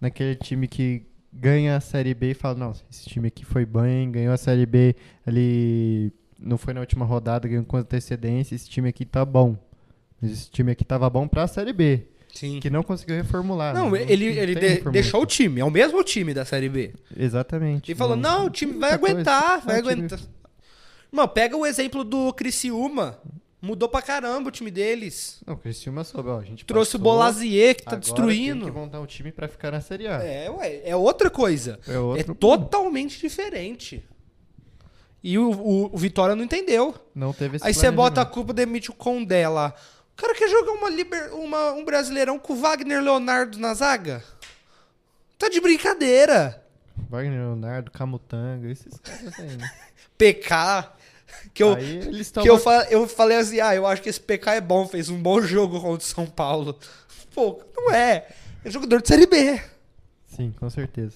naquele time que ganha a Série B e fala, não, esse time aqui foi bem, ganhou a Série B ali, não foi na última rodada, ganhou com antecedência, esse time aqui tá bom. Mas esse time aqui tava bom pra Série B, Sim. que não conseguiu reformular. Não, né? ele tem reformulação. deixou o time. É o mesmo time da Série B. Exatamente. Ele falou, não, o time vai muita aguentar, coisa. vai É, o time- aguentar. Mano, pega o exemplo do Criciúma. Mudou pra caramba o time deles. Não, o Criciúma soube, ó, a gente Trouxe o passou, Bolazier, que tá agora destruindo. tem que montar um time pra ficar na Série A. É outra coisa. É outro- É totalmente diferente. E o Vitória não entendeu. Não teve esse Aí você bota a planejamento. culpa, demite o Condé lá. cara quer jogar um Brasileirão com o Wagner Leonardo na zaga? Tá de brincadeira. Wagner Leonardo, Camutanga, esses caras aí, né? PK. Aí eles Eu falei assim, eu acho que esse PK é bom, fez um bom jogo contra o São Paulo. Pô, não é. É jogador de Série B. Sim, com certeza.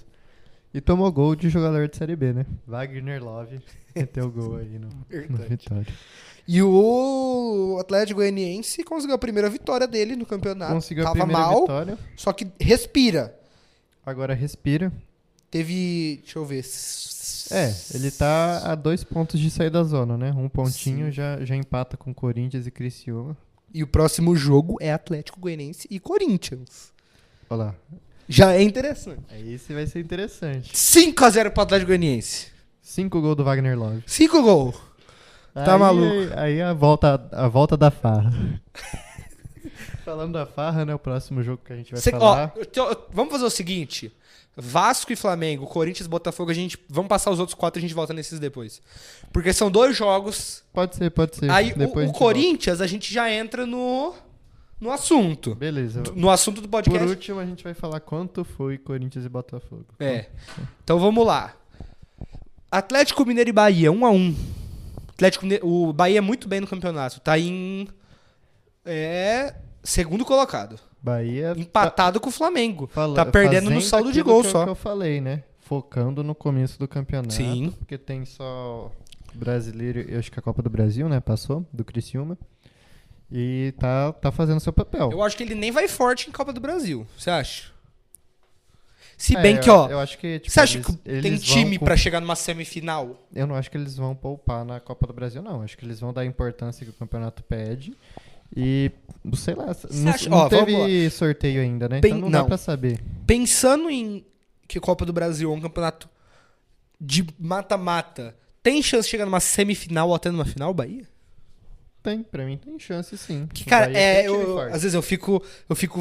E tomou gol de jogador de Série B, né? Wagner Love meteu o gol aí no Vitória. E o Atlético Goianiense conseguiu a primeira vitória dele no campeonato. Conseguiu a Tava primeira mal, vitória. só que respira. Agora respira. Teve, deixa eu ver. Ele tá a 2 pontos de sair da zona, né? Um pontinho já empata com Corinthians e Criciúma. E o próximo jogo é Atlético Goianiense e Corinthians. Olha lá. Já é interessante. Esse vai ser interessante. 5-0 pro Atlético Goianiense. 5 gols do Wagner Love. 5 gols. Tá maluco. Aí a volta da farra. Falando da farra, né? O próximo jogo que a gente vai falar. Vamos fazer o seguinte. Vasco e Flamengo, Corinthians e Botafogo, vamos passar os outros 4 e a gente volta nesses depois. Porque são 2 jogos. Pode ser. Aí depois o Corinthians, a gente já entra no assunto. Beleza. No assunto do podcast. Por último, a gente vai falar quanto foi Corinthians e Botafogo. Então vamos lá. Atlético Mineiro e Bahia, 1-1. O Bahia é muito bem no campeonato. Tá em segundo colocado. Bahia empatado com o Flamengo. Tá perdendo no saldo de gol só. Que eu falei, né? Focando no começo do campeonato. Sim. Porque tem só brasileiro, eu acho que a Copa do Brasil, né? Passou, do Criciúma. E tá fazendo seu papel. Eu acho que ele nem vai forte em Copa do Brasil. Você acha? Se bem que, ó. Eu acho que, tipo, você acha que tem time pra chegar numa semifinal? Eu não acho que eles vão poupar na Copa do Brasil, não. Acho que eles vão dar a importância que o campeonato pede. E, sei lá, não teve sorteio ainda, né? Então não dá pra saber. Pensando em que Copa do Brasil é um campeonato de mata-mata, tem chance de chegar numa semifinal ou até numa final, Bahia? Tem, pra mim tem chance sim. Que, cara, às vezes eu fico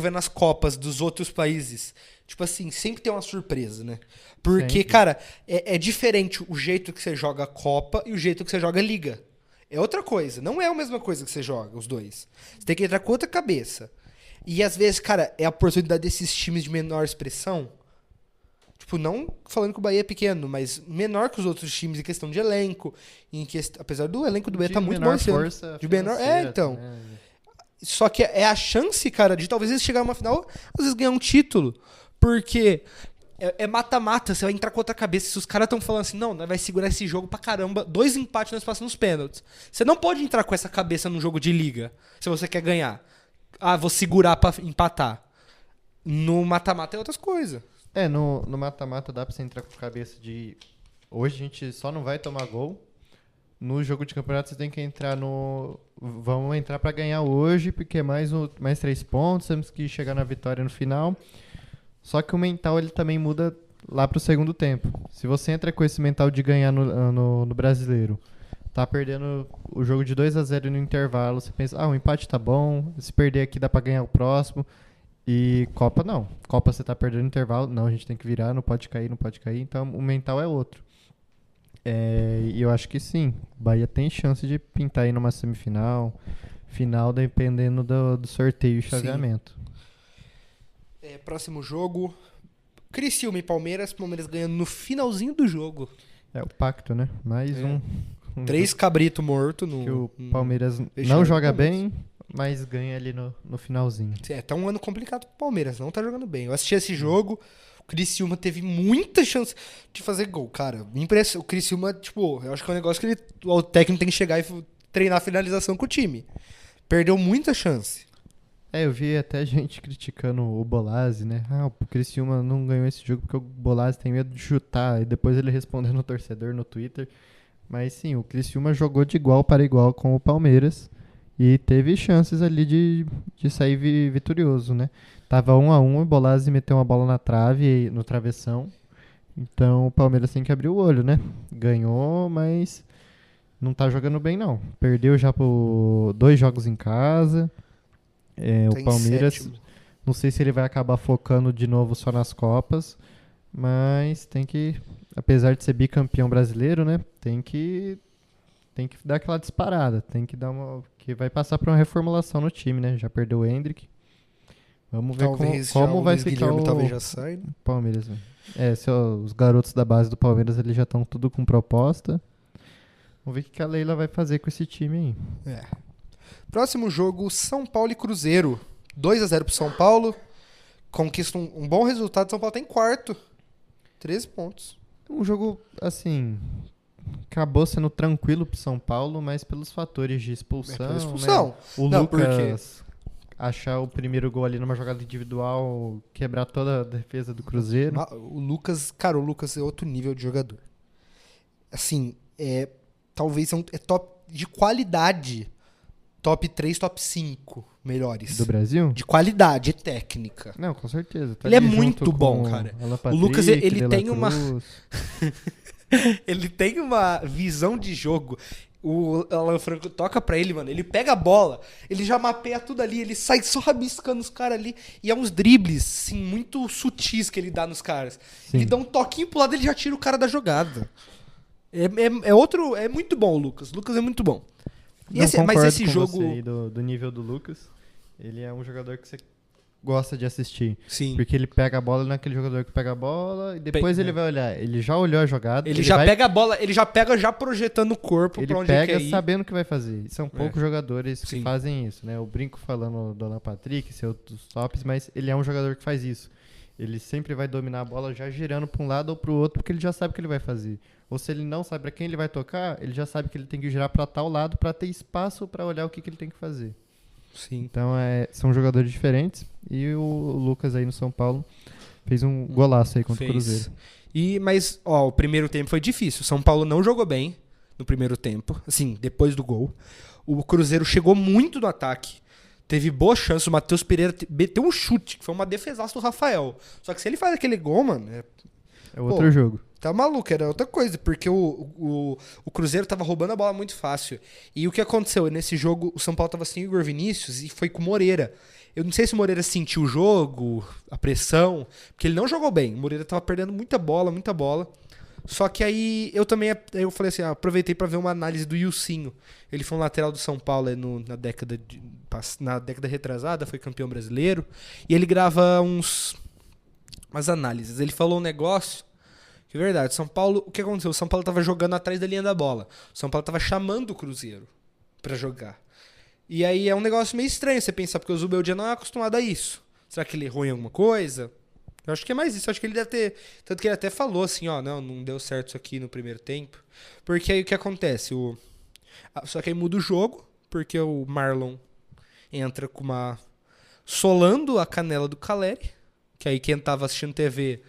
vendo as Copas dos outros países. Tipo assim, sempre tem uma surpresa, né? Porque, sempre. Cara, é diferente o jeito que você joga a Copa e o jeito que você joga a Liga. É outra coisa. Não é a mesma coisa que você joga, os dois. Você tem que entrar com outra cabeça. E às vezes, cara, é a oportunidade desses times de menor expressão. Tipo, não falando que o Bahia é pequeno, mas menor que os outros times em questão de elenco. Apesar do elenco do Bahia tá muito bom esse ano. De menor. Então. Né? Só que é a chance, cara, de talvez eles chegarem numa final, às vezes ganhar um título. Porque é mata-mata, você vai entrar com outra cabeça. Se os caras estão falando assim, não, nós vai segurar esse jogo pra caramba, 2 empates nós passamos nos pênaltis. Você não pode entrar com essa cabeça num jogo de liga, se você quer ganhar. Vou segurar pra empatar. No mata-mata é outras coisas. No mata-mata dá pra você entrar com a cabeça de... Hoje a gente só não vai tomar gol. No jogo de campeonato você tem que entrar no... Vamos entrar pra ganhar hoje, porque é mais 3 pontos, temos que chegar na vitória no final. Só que o mental ele também muda lá pro segundo tempo. Se você entra com esse mental de ganhar no Brasileiro, tá perdendo o jogo de 2-0 no intervalo, você pensa, o empate tá bom, se perder aqui dá pra ganhar o próximo. E Copa não. Copa você tá perdendo no intervalo, não, a gente tem que virar, não pode cair, então o mental é outro. E eu acho que sim, Bahia tem chance de pintar aí numa semifinal, final, dependendo do sorteio e chaveamento. Próximo jogo, Criciúma e Palmeiras ganhando no finalzinho do jogo. O pacto, né? Mais um 3 cabrito morto. Que o Palmeiras não joga bem, mas ganha ali no finalzinho. Tá um ano complicado pro Palmeiras, não tá jogando bem. Eu assisti esse jogo, o Criciúma teve muita chance de fazer gol, cara. O Criciúma, tipo, eu acho que é um negócio que o técnico tem que chegar e treinar a finalização com o time. Perdeu muita chance. Eu vi até gente criticando o Bolazzi, né? O Criciúma não ganhou esse jogo porque o Bolazzi tem medo de chutar. E depois ele respondendo no torcedor no Twitter. Mas sim, o Criciúma jogou de igual para igual com o Palmeiras. E teve chances ali de sair vitorioso, né? Tava 1-1, o Bolazzi meteu uma bola na trave, no travessão. Então o Palmeiras tem que abrir o olho, né? Ganhou, mas não tá jogando bem não. Perdeu já por 2 jogos em casa. O Palmeiras, não sei se ele vai acabar focando de novo só nas Copas, mas tem que, apesar de ser bicampeão brasileiro, né, tem que tem que dar aquela disparada, tem que dar uma... que vai passar por uma reformulação no time, né? Já perdeu o Hendrick. Vamos ver como vai ficar Guilherme o talvez já sai, né? Palmeiras. Né? Os garotos da base do Palmeiras, eles já estão tudo com proposta. Vamos ver o que a Leila vai fazer com esse time aí. Próximo jogo, São Paulo e Cruzeiro. 2-0 pro São Paulo. Conquista um bom resultado. São Paulo tá em quarto. 13 pontos. Um jogo, assim, acabou sendo tranquilo pro São Paulo, mas pelos fatores de expulsão. Né? O Lucas achar o primeiro gol ali numa jogada individual, quebrar toda a defesa do Cruzeiro. O Lucas é outro nível de jogador. Assim, talvez é top de qualidade. Top 3, top 5 melhores. Do Brasil? De qualidade técnica. Não, com certeza. Ele é muito bom, cara. O Lucas, ele tem uma... ele tem uma visão de jogo. O Alan Franco toca pra ele, mano. Ele pega a bola, ele já mapeia tudo ali, ele sai só rabiscando os caras ali. E é uns dribles, assim, muito sutis que ele dá nos caras. Sim. Ele dá um toquinho pro lado e ele já tira o cara da jogada. É muito bom o Lucas. O Lucas é muito bom. Mas esse jogo aí do nível do Lucas, ele é um jogador que você gosta de assistir. Sim. Porque ele pega a bola, não é aquele jogador que pega a bola e depois ele vai olhar. Ele já olhou a jogada. Ele já pega a bola, ele já pega já projetando o corpo pra onde ele quer ir. Ele pega sabendo o que vai fazer. São poucos jogadores que fazem isso, né? Eu brinco falando do Alan Patrick, seu dos tops, mas ele é um jogador que faz isso. Ele sempre vai dominar a bola já girando pra um lado ou pro outro, porque ele já sabe o que ele vai fazer. Ou se ele não sabe pra quem ele vai tocar, ele já sabe que ele tem que girar pra tal lado pra ter espaço pra olhar o que ele tem que fazer. Sim. Então, são jogadores diferentes. E o Lucas aí no São Paulo fez um golaço aí contra o Cruzeiro. Mas, o primeiro tempo foi difícil. O São Paulo não jogou bem no primeiro tempo, assim, depois do gol. O Cruzeiro chegou muito no ataque. Teve boa chance, o Matheus Pereira meteu um chute, que foi uma defesaça do Rafael. Só que se ele faz aquele gol, mano... É outro jogo. Tá maluco, era outra coisa, porque o Cruzeiro tava roubando a bola muito fácil. E o que aconteceu? Nesse jogo, o São Paulo tava sem o Igor Vinícius e foi com o Moreira. Eu não sei se o Moreira sentiu o jogo, a pressão, porque ele não jogou bem. O Moreira tava perdendo muita bola. Só que aí eu falei assim, aproveitei pra ver uma análise do Ilcinho. Ele foi um lateral do São Paulo na década retrasada, foi campeão brasileiro. E ele grava umas análises. Ele falou um negócio que é verdade. São Paulo, o que aconteceu? O São Paulo tava jogando atrás da linha da bola. O São Paulo tava chamando o Cruzeiro pra jogar. E aí é um negócio meio estranho você pensar, porque o Zubeldia não é acostumado a isso. Será que ele errou em alguma coisa? Eu acho que é mais isso. Eu acho que ele deve ter... Tanto que ele até falou assim, não deu certo isso aqui no primeiro tempo. Porque aí o que acontece? Só que aí muda o jogo, porque o Marlon entra com uma... solando a canela do Caleri, que aí quem tava assistindo TV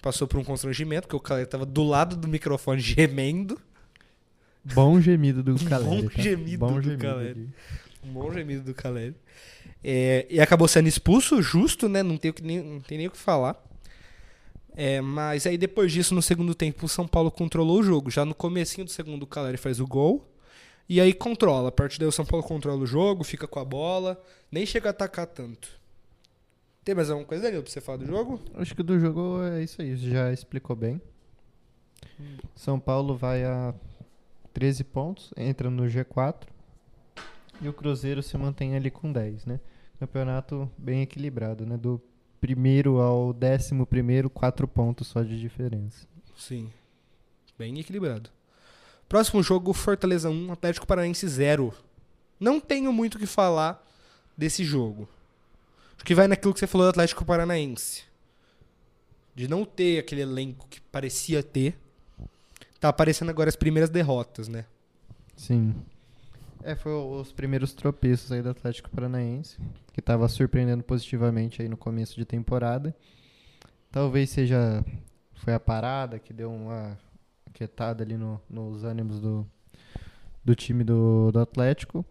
passou por um constrangimento, porque o Caleri tava do lado do microfone gemendo. Bom gemido do Caleri. Bom gemido do Caleri. Um bom gemido do Caleri. E acabou sendo expulso, justo, né? Não tem nem o que falar. Mas aí depois disso, no segundo tempo, o São Paulo controlou o jogo. Já no comecinho do segundo, o Caleri faz o gol. E aí controla. A partir daí o São Paulo controla o jogo, fica com a bola. Nem chega a atacar tanto. Tem mais alguma coisa, Danilo, pra você falar do jogo? Acho que do jogo é isso aí. Você já explicou bem. São Paulo vai a 13 pontos, entra no G4. E o Cruzeiro se mantém ali com 10, né? Campeonato bem equilibrado, né? Do primeiro ao 11º, 4 pontos só de diferença. Sim. Bem equilibrado. Próximo jogo, Fortaleza 1, Atlético Paranaense 0. Não tenho muito o que falar desse jogo. Acho que vai naquilo que você falou do Atlético Paranaense. De não ter aquele elenco que parecia ter. Tá aparecendo agora as primeiras derrotas, né? Sim. Foi os primeiros tropeços aí do Atlético Paranaense, que estava surpreendendo positivamente aí no começo de temporada. Talvez foi a parada que deu uma quietada ali nos ânimos do time do Atlético.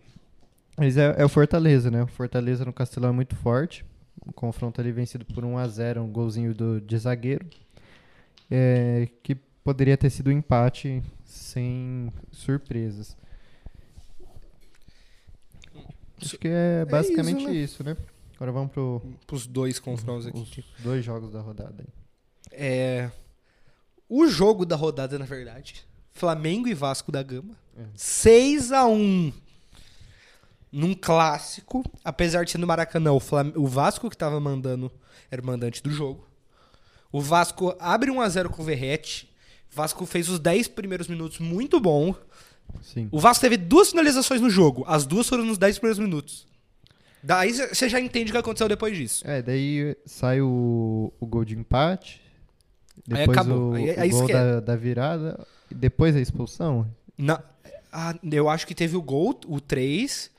Mas é o Fortaleza, né? O Fortaleza no Castelão é muito forte. O confronto ali vencido por 1-0, um golzinho de zagueiro. Que poderia ter sido um empate sem surpresas. Acho que é basicamente isso, né? Agora vamos pros dois confrontos aqui. Os 2 jogos da rodada. O jogo da rodada, na verdade, Flamengo e Vasco da Gama. 6-1. Num clássico, apesar de ser no Maracanã, o Vasco que tava mandando era o mandante do jogo. O Vasco abre 1-0 com o Verratti. O Vasco fez os 10 primeiros minutos muito bom. Sim. O Vasco teve 2 finalizações no jogo. As 2 foram nos 10 primeiros minutos. Daí você já entende o que aconteceu depois disso. Daí sai o gol de empate. Aí Depois acabou. o Aí gol esquece. da virada. E depois a expulsão. Eu acho que teve o gol, o 3,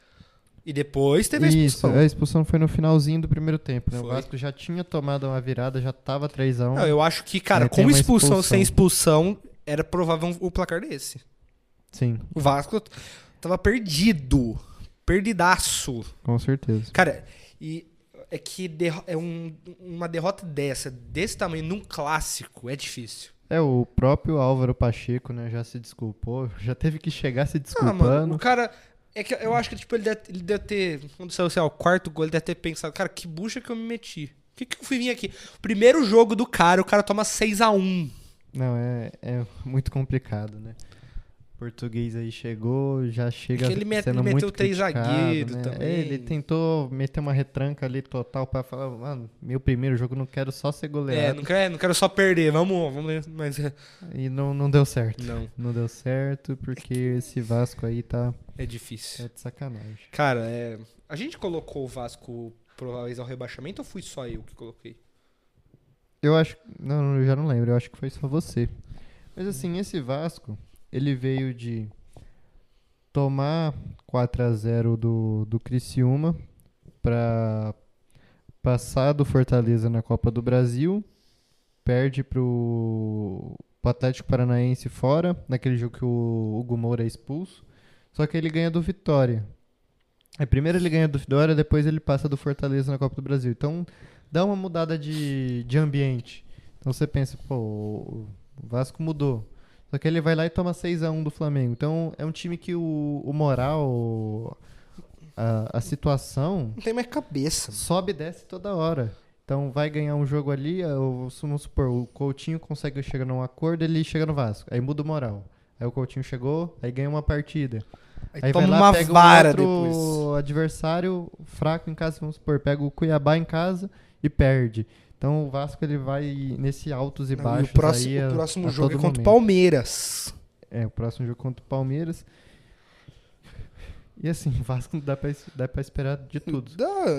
e depois teve a expulsão. Isso, a expulsão foi no finalzinho do primeiro tempo, né? O Foi. Vasco já tinha tomado uma virada, já tava 3-1. Não, eu acho que, cara, Aí tem com uma expulsão, expulsão. sem expulsão, era provável o placar desse. Sim, O Vasco tava perdido. Perdidaço. com certeza. Cara, e é que uma derrota desse tamanho, num clássico, é difícil. O próprio Álvaro Pacheco, né, já se desculpou, já teve que chegar se Ah, desculpando. mano, o cara... É que eu acho que tipo, ele deve ter... Quando saiu o quarto gol, ele deve ter pensado, cara, que bucha que eu me meti. O que eu fui vir aqui? Primeiro jogo do cara, o cara toma 6-1. Não, é muito complicado, né? O português aí chegou, já chega É que ele sendo meteu muito 3 criticado, zagueiros né? também. Ele tentou meter uma retranca ali total pra falar, mano, meu primeiro jogo não quero só ser goleado. Não quero só perder, vamos mas E não deu certo. não, Não deu certo porque esse Vasco aí tá é difícil. de sacanagem. Cara, a gente colocou o Vasco prováveis ao rebaixamento ou fui só eu que coloquei? Eu acho. Não, eu já não lembro. Eu acho que foi só você. Mas assim, esse Vasco, ele veio de tomar 4-0 do Criciúma pra passar do Fortaleza na Copa do Brasil. Perde pro Atlético Paranaense fora, naquele jogo que o Hugo Moura é expulso. Só que ele ganha do Vitória. Primeiro ele ganha do Vitória, depois ele passa do Fortaleza na Copa do Brasil. Então dá uma mudada de ambiente. Então você pensa, pô, o Vasco mudou. Só que ele vai lá e toma 6-1 do Flamengo. Então é um time que o moral, a situação Não tem mais cabeça. sobe e desce toda hora. Então vai ganhar um jogo ali, vamos supor, o Coutinho consegue chegar num acordo, ele chega no Vasco. Aí muda o moral. Aí o Coutinho chegou, aí ganha uma partida. Aí toma vai lá, uma pega vara um outro adversário fraco em casa, vamos supor, pega o Cuiabá em casa e perde. Então o Vasco ele vai nesse altos e baixos. O próximo, aí o próximo a jogo é todo contra o momento. Palmeiras. O próximo jogo contra o Palmeiras. E assim, o Vasco dá pra esperar de tudo.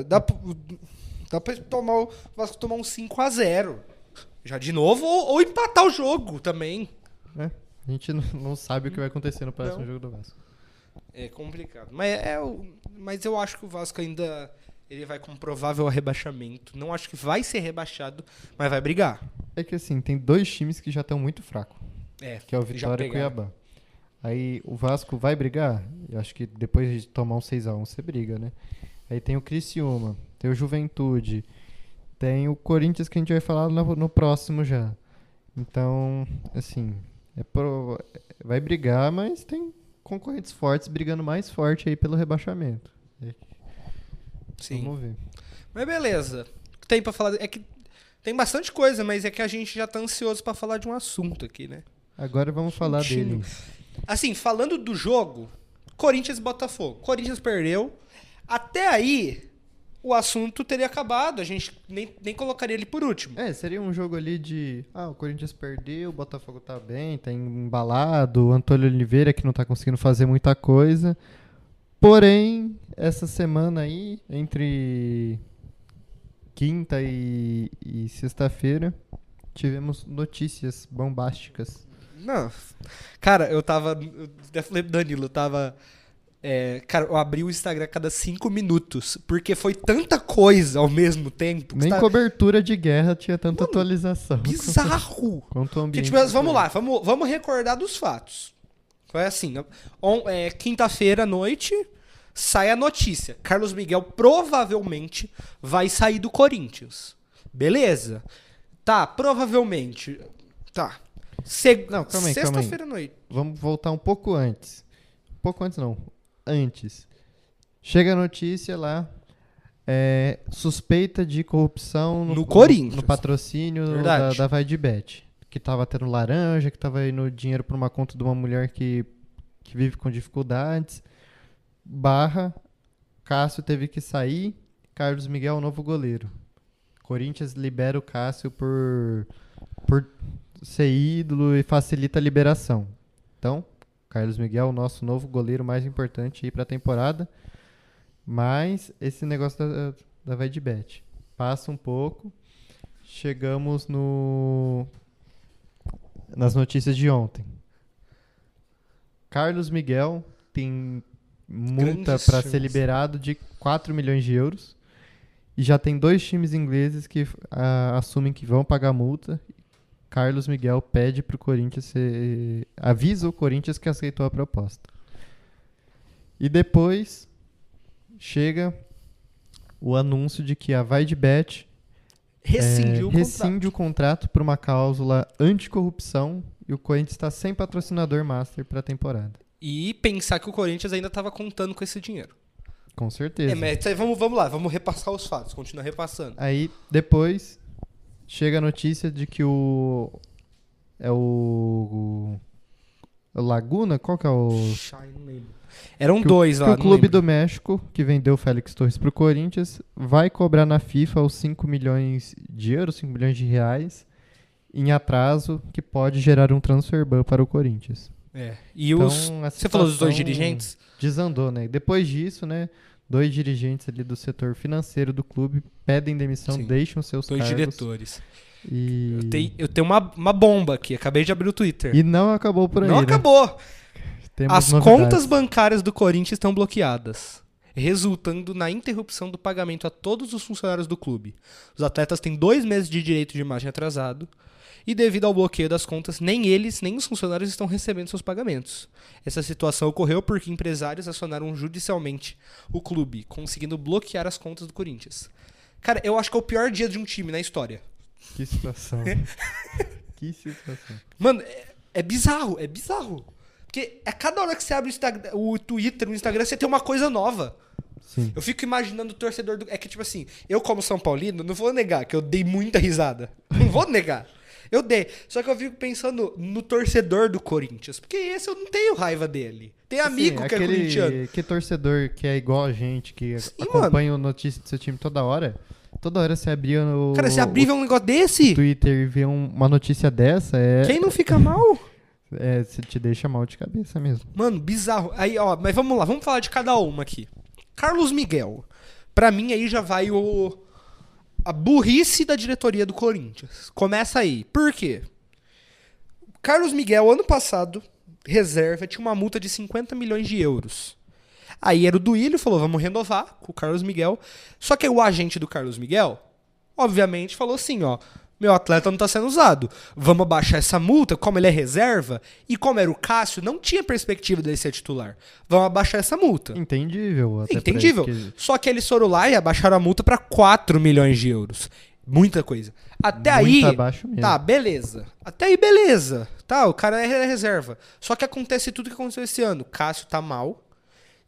Dá pra o Vasco tomar um 5-0. Já de novo, ou empatar o jogo também. A gente não sabe o que vai acontecer no próximo Não. jogo do Vasco. É complicado. Mas eu acho que o Vasco ainda ele vai com provável rebaixamento. Não acho que vai ser rebaixado, mas vai brigar. É que assim, tem dois times que já estão muito fracos, que é o já Vitória e o pegaram. Cuiabá. Aí o Vasco vai brigar? Eu acho que depois de tomar um 6-1 você briga, né? Aí tem o Criciúma, tem o Juventude, tem o Corinthians que a gente vai falar no próximo já. Então, assim, vai brigar, mas tem concorrentes fortes brigando mais forte aí pelo rebaixamento. Sim. Vamos ver. Mas beleza. O que tem pra falar? É que tem bastante coisa, mas é que a gente já tá ansioso pra falar de um assunto aqui, né? Agora vamos falar Time. dele. Assim, falando do jogo, Corinthians e Botafogo. Corinthians perdeu. Até aí, o assunto teria acabado. A gente nem colocaria ele por último. Seria um jogo ali de... o Corinthians perdeu, o Botafogo tá bem, tá embalado, o Antônio Oliveira que não tá conseguindo fazer muita coisa. Porém, essa semana aí, entre quinta e sexta-feira, tivemos notícias bombásticas. Não. Cara, eu até falei pro Danilo, eu tava... cara, eu abri o Instagram a cada 5 minutos, porque foi tanta coisa ao mesmo tempo. que Nem tá cobertura de guerra tinha tanta Mano, atualização. bizarro. Quanto o Que, ambiente. tipo, vamos lá, vamos recordar dos fatos. Foi assim, quinta-feira à noite, sai a notícia. Carlos Miguel provavelmente vai sair do Corinthians. Beleza. Tá, provavelmente. Tá. Não, calma aí, Sexta-feira à noite. Vamos voltar um pouco antes. Um pouco antes não. Antes. Chega a notícia lá. Suspeita de corrupção No Corinthians. no patrocínio Verdade. da Vai de Bet. que tava tendo laranja, que tava indo dinheiro pra uma conta de uma mulher que vive com dificuldades. Cássio teve que sair, Carlos Miguel, novo goleiro. Corinthians libera o Cássio por ser ídolo e facilita a liberação. Então, Carlos Miguel, nosso novo goleiro mais importante aí pra temporada. Mas esse negócio da Vaidbet. Passa um pouco. Chegamos nas notícias de ontem. Carlos Miguel tem multa para ser liberado de 4 milhões de euros. E já tem 2 times ingleses que assumem que vão pagar multa. Carlos Miguel pede pro Corinthians avisa o Corinthians que aceitou a proposta. E depois chega o anúncio de que a Vaidbet rescinde o contrato por uma cláusula anticorrupção e o Corinthians está sem patrocinador master para a temporada. E pensar que o Corinthians ainda estava contando com esse dinheiro. Com certeza. Mas vamos lá, vamos repassar os fatos, continua repassando. Aí depois chega a notícia de que o Laguna, qual que é o... Não lembro. Eram 2 lá. Que o Clube do México, que vendeu o Félix Torres pro Corinthians, vai cobrar na FIFA os 5 milhões de euros, 5 milhões de reais, em atraso, que pode gerar um transfer ban para o Corinthians. E então, você falou dos 2 dirigentes? Desandou, né? Depois disso, né, 2 dirigentes ali do setor financeiro do clube pedem demissão, Sim. Deixam seus 2 cargos. Diretores. Eu tenho uma bomba aqui, acabei de abrir o Twitter. E não acabou por aí, Não acabou! As novidades. contas bancárias do Corinthians estão bloqueadas, resultando na interrupção do pagamento a todos os funcionários do clube. Os atletas têm 2 meses de direito de imagem atrasado e, devido ao bloqueio das contas, nem eles nem os funcionários estão recebendo seus pagamentos. Essa situação ocorreu porque empresários acionaram judicialmente o clube, conseguindo bloquear as contas do Corinthians. Cara, eu acho que é o pior dia de um time na história. Que situação. Que situação. Mano, é bizarro, é bizarro. Porque a cada hora que você abre o Twitter, o Instagram, você tem uma coisa nova. Sim. Eu fico imaginando o torcedor do... É que, tipo assim, eu como São Paulino, não vou negar que eu dei muita risada. Não vou negar. Eu dei. Só que eu fico pensando no torcedor do Corinthians. Porque esse eu não tenho raiva dele. Tem amigo que é corintiano. Que torcedor que é igual a gente, que acompanha a notícia do seu time toda hora. Toda hora você abria no... Cara, você abria um negócio desse? Twitter e vê uma notícia dessa, Quem não fica mal? Você te deixa mal de cabeça mesmo. Mano, bizarro. Aí, ó, mas vamos lá, vamos falar de cada uma aqui. Carlos Miguel. Pra mim, aí já vai a burrice da diretoria do Corinthians. Começa aí. Por quê? Carlos Miguel, ano passado, reserva, tinha uma multa de 50 milhões de euros. Aí era o Duílio, falou, vamos renovar com o Carlos Miguel. Só que o agente do Carlos Miguel, obviamente, falou assim, ó, meu atleta não tá sendo usado. Vamos abaixar essa multa, como ele é reserva, e como era o Cássio, não tinha perspectiva dele ser titular. Vamos abaixar essa multa. Entendível. Entendível. Só que eles foram lá e abaixaram a multa pra 4 milhões de euros. Muita coisa. Até aí... abaixo mesmo. Tá, beleza. Até aí, beleza. Tá, o cara é reserva. Só que acontece tudo que aconteceu esse ano. Cássio tá mal.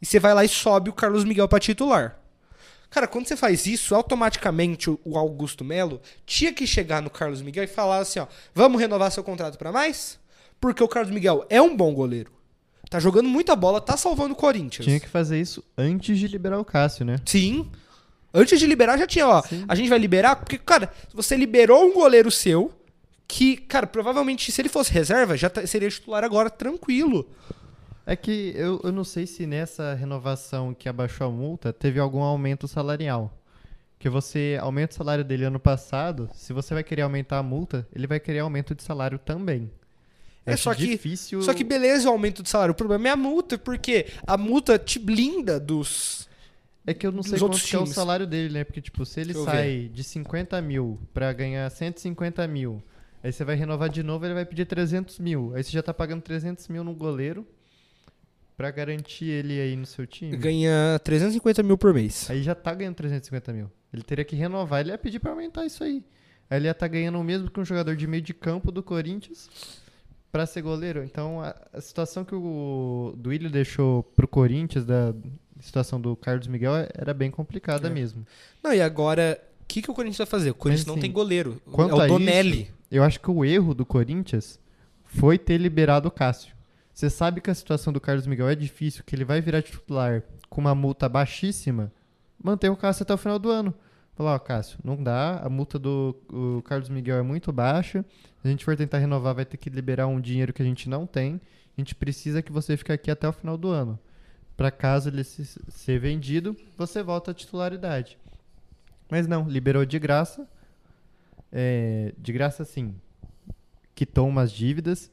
E você vai lá e sobe o Carlos Miguel pra titular. Cara, quando você faz isso, automaticamente o Augusto Melo tinha que chegar no Carlos Miguel e falar assim, ó, vamos renovar seu contrato pra mais? Porque o Carlos Miguel é um bom goleiro. Tá jogando muita bola, tá salvando o Corinthians. Tinha que fazer isso antes de liberar o Cássio, né? Sim. Antes de liberar já tinha, ó, Sim. A gente vai liberar, porque, cara, você liberou um goleiro seu que, cara, provavelmente se ele fosse reserva, já seria titular agora, tranquilo. É que eu não sei se nessa renovação que abaixou a multa teve algum aumento salarial. Que você aumenta o salário dele ano passado, se você vai querer aumentar a multa, ele vai querer aumento de salário também. Só que beleza o aumento de salário. O problema é a multa, porque a multa te blinda dos... É que eu não sei quanto que é o salário dele, né? Porque, tipo, se ele sai de 50 mil pra ganhar 150 mil, aí você vai renovar de novo, ele vai pedir 300 mil. Aí você já tá pagando 300 mil no goleiro pra garantir ele aí no seu time. Ganha 350 mil por mês. Aí já tá ganhando 350 mil. Ele teria que renovar, ele ia pedir pra aumentar isso aí. Aí ele ia estar ganhando o mesmo que um jogador de meio de campo do Corinthians pra ser goleiro. Então, a situação que o Duílio deixou pro Corinthians, da situação do Carlos Miguel, era bem complicada mesmo. Não, e agora, o que o Corinthians vai fazer? O Corinthians não tem goleiro. Quanto é o Donelli. eu acho que o erro do Corinthians foi ter liberado o Cássio. Você sabe que a situação do Carlos Miguel é difícil, que ele vai virar titular com uma multa baixíssima, mantém o Cássio até o final do ano. Falar, ó, Cássio, não dá, a multa do o Carlos Miguel é muito baixa, se a gente for tentar renovar vai ter que liberar um dinheiro que a gente não tem, a gente precisa que você fique aqui até o final do ano. Para caso ele ser vendido, você volta à titularidade. Mas não, liberou de graça sim, quitou umas dívidas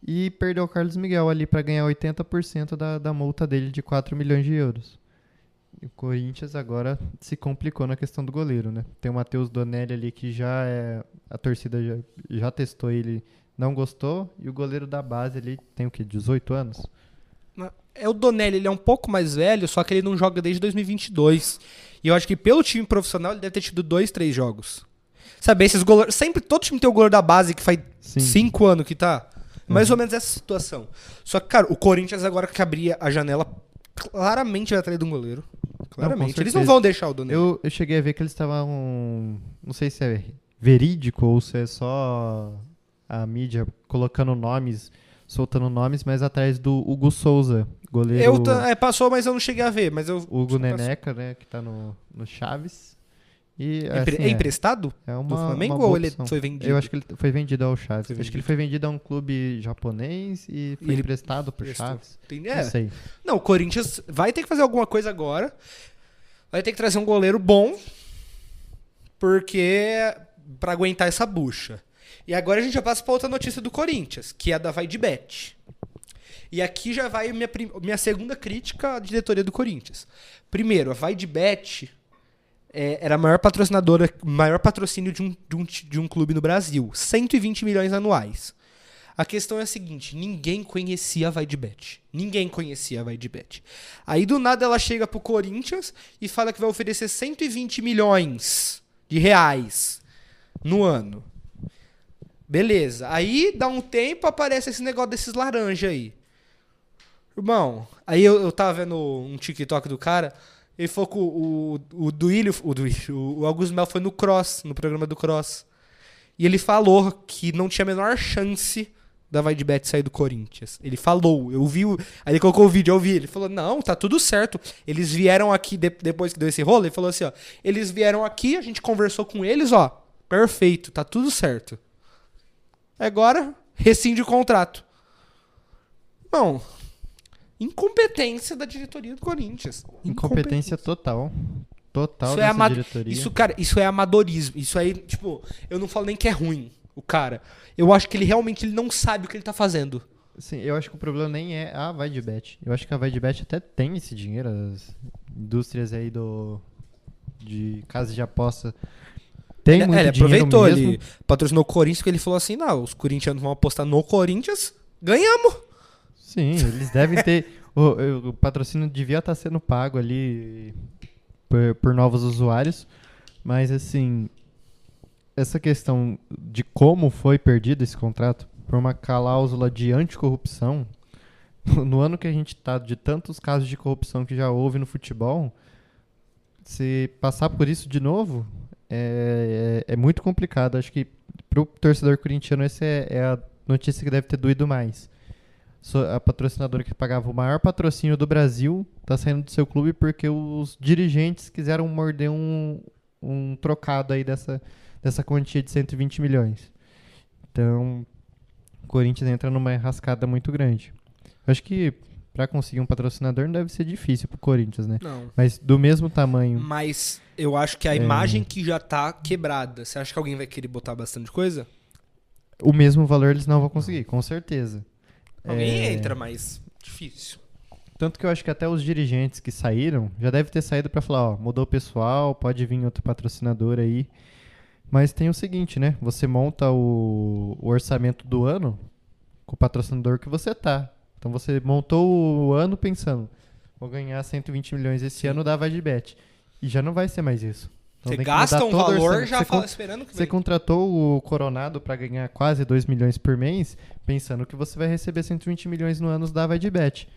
e perdeu o Carlos Miguel ali para ganhar 80% da multa dele de 4 milhões de euros. E o Corinthians agora se complicou na questão do goleiro, né? Tem o Matheus Donelli ali que a torcida já testou ele, não gostou, e o goleiro da base ali tem o quê? 18 anos? O Donelli, ele é um pouco mais velho, só que ele não joga desde 2022. E eu acho que pelo time profissional ele deve ter tido 2, 3 jogos. Sabe, esses goleiros... Sempre todo time tem o goleiro da base que faz 5 anos que tá. Mais ou menos essa situação. Só que, cara, o Corinthians agora que abria a janela, claramente vai atrás de um goleiro. Claramente. Eles não vão deixar o Donelli. Eu cheguei a ver que eles estavam... Não sei se é verídico ou se é só a mídia colocando nomes, soltando nomes, mas atrás do Hugo Souza, goleiro... Passou, mas eu não cheguei a ver. Mas Hugo Neneca, né, que tá no Chaves. E, assim, emprestado? É do Flamengo ou ele foi vendido? Eu acho que ele foi vendido ao Chaves. Acho que ele foi vendido a um clube japonês e foi emprestado pro Chaves. Não sei. Não, o Corinthians vai ter que fazer alguma coisa agora. Vai ter que trazer um goleiro bom. Porque... pra aguentar essa bucha. E agora a gente já passa pra outra notícia do Corinthians, que é a da VaiDebet. E aqui já vai minha segunda crítica à diretoria do Corinthians. Primeiro, a VaiDebet era a maior patrocinadora, maior patrocínio de um clube no Brasil. 120 milhões anuais. A questão é a seguinte, ninguém conhecia a VaiDebet. Ninguém conhecia a VaiDebet. Aí do nada ela chega pro Corinthians e fala que vai oferecer 120 milhões de reais no ano. Beleza. Aí dá um tempo, aparece esse negócio desses laranja aí. Irmão, aí eu tava vendo um TikTok do cara, ele falou que o Augusto Melo foi no Cross, no programa do Cross. E ele falou que não tinha a menor chance da VaiDebet sair do Corinthians. Ele falou, eu vi, aí ele colocou o vídeo, eu vi, ele falou, não, tá tudo certo. Eles vieram aqui, depois que deu esse rolo, ele falou assim, ó, eles vieram aqui, a gente conversou com eles, ó, perfeito, tá tudo certo. Agora, rescinde o contrato. Não, incompetência da diretoria do Corinthians. Incompetência total. Total isso dessa diretoria. Isso, cara, isso é amadorismo. Isso aí, tipo, eu não falo nem que é ruim, o cara. Eu acho que ele realmente não sabe o que ele tá fazendo. Sim, eu acho que o problema nem é a VaiDebet. Eu acho que a VaiDebet até tem esse dinheiro. As indústrias aí de casas de aposta tem muito dinheiro aproveitou, mesmo. Ele patrocinou o Corinthians porque ele falou assim, não, os corintianos vão apostar no Corinthians, ganhamos. Sim, eles devem ter... o patrocínio devia estar sendo pago ali por novos usuários, mas assim, essa questão de como foi perdido esse contrato por uma cláusula de anticorrupção, no ano que a gente está de tantos casos de corrupção que já houve no futebol, se passar por isso de novo é muito complicado. Acho que para o torcedor corintiano essa é a notícia que deve ter doído mais. A patrocinadora que pagava o maior patrocínio do Brasil está saindo do seu clube porque os dirigentes quiseram morder um trocado aí dessa quantia de 120 milhões. Então, o Corinthians entra numa enrascada muito grande. Eu acho que para conseguir um patrocinador não deve ser difícil pro Corinthians, né? Não. Mas do mesmo tamanho. Mas eu acho que a imagem que já tá quebrada. Você acha que alguém vai querer botar bastante coisa? O mesmo valor eles não vão conseguir, com certeza. Alguém entra, mas difícil. Tanto que eu acho que até os dirigentes que saíram já devem ter saído para falar, ó, mudou o pessoal, pode vir outro patrocinador aí. Mas tem o seguinte, né? Você monta o orçamento do ano com o patrocinador que você tá. Então você montou o ano pensando, vou ganhar 120 milhões esse ano da VaiDebet. E já não vai ser mais isso. Então você gasta um valor já esperando que você contratou o Coronado para ganhar quase 2 milhões por mês, pensando que você vai receber 120 milhões no ano da VaiDebet.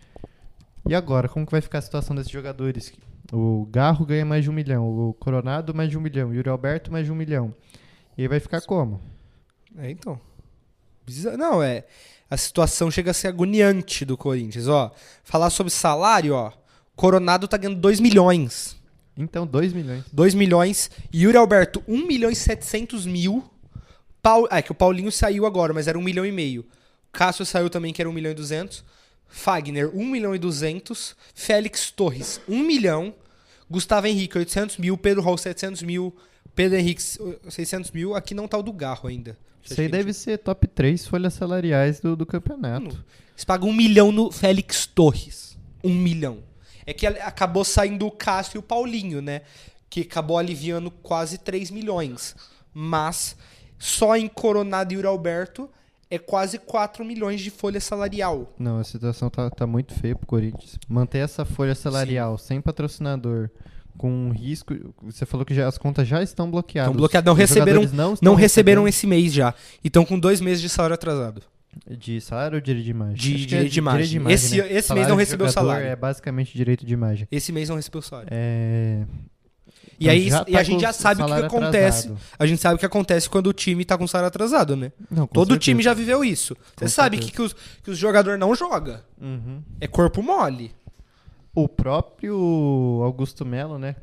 E agora, como que vai ficar a situação desses jogadores? O Garro ganha mais de 1 milhão, o Coronado mais de 1 milhão, o Yuri Alberto mais de 1 milhão. E aí vai ficar como? Então. Não, a situação chega a ser agoniante do Corinthians, ó. Falar sobre salário, ó. Coronado tá ganhando 2 milhões. Então, 2 milhões. 2 milhões. Yuri Alberto, 1 milhão e 700 mil. Que o Paulinho saiu agora, mas era 1 milhão e meio. Cássio saiu também, que era 1 milhão e 200. Fagner, 1 milhão e 200. Félix Torres, 1 milhão. Gustavo Henrique, 800 mil. Pedro Raul, 700 mil. Pedro Henrique, 600 mil. Aqui não tá o do Garro ainda. Isso aí deve ser top 3 folhas salariais do campeonato. Eles pagam 1 milhão no Félix Torres. 1 milhão. É que acabou saindo o Cássio e o Paulinho, né? Que acabou aliviando quase 3 milhões. Mas só em Coronado e Yuri Alberto é quase 4 milhões de folha salarial. Não, a situação tá muito feia pro Corinthians. Manter essa folha salarial sem patrocinador, com risco... Você falou que as contas já estão bloqueadas. Estão bloqueadas, não receberam esse mês já. E estão com 2 meses de salário atrasado. De salário ou direito de imagem? Direito de imagem. Esse mês não recebeu o salário. É basicamente direito de imagem. Esse mês não recebeu o salário. E aí a gente já sabe o que acontece. Atrasado. A gente sabe o que acontece quando o time tá com o salário atrasado, né? Não, Todo certeza. time já viveu isso. Você sabe que os jogadores não jogam. Uhum. É corpo mole. O próprio Augusto Melo, né?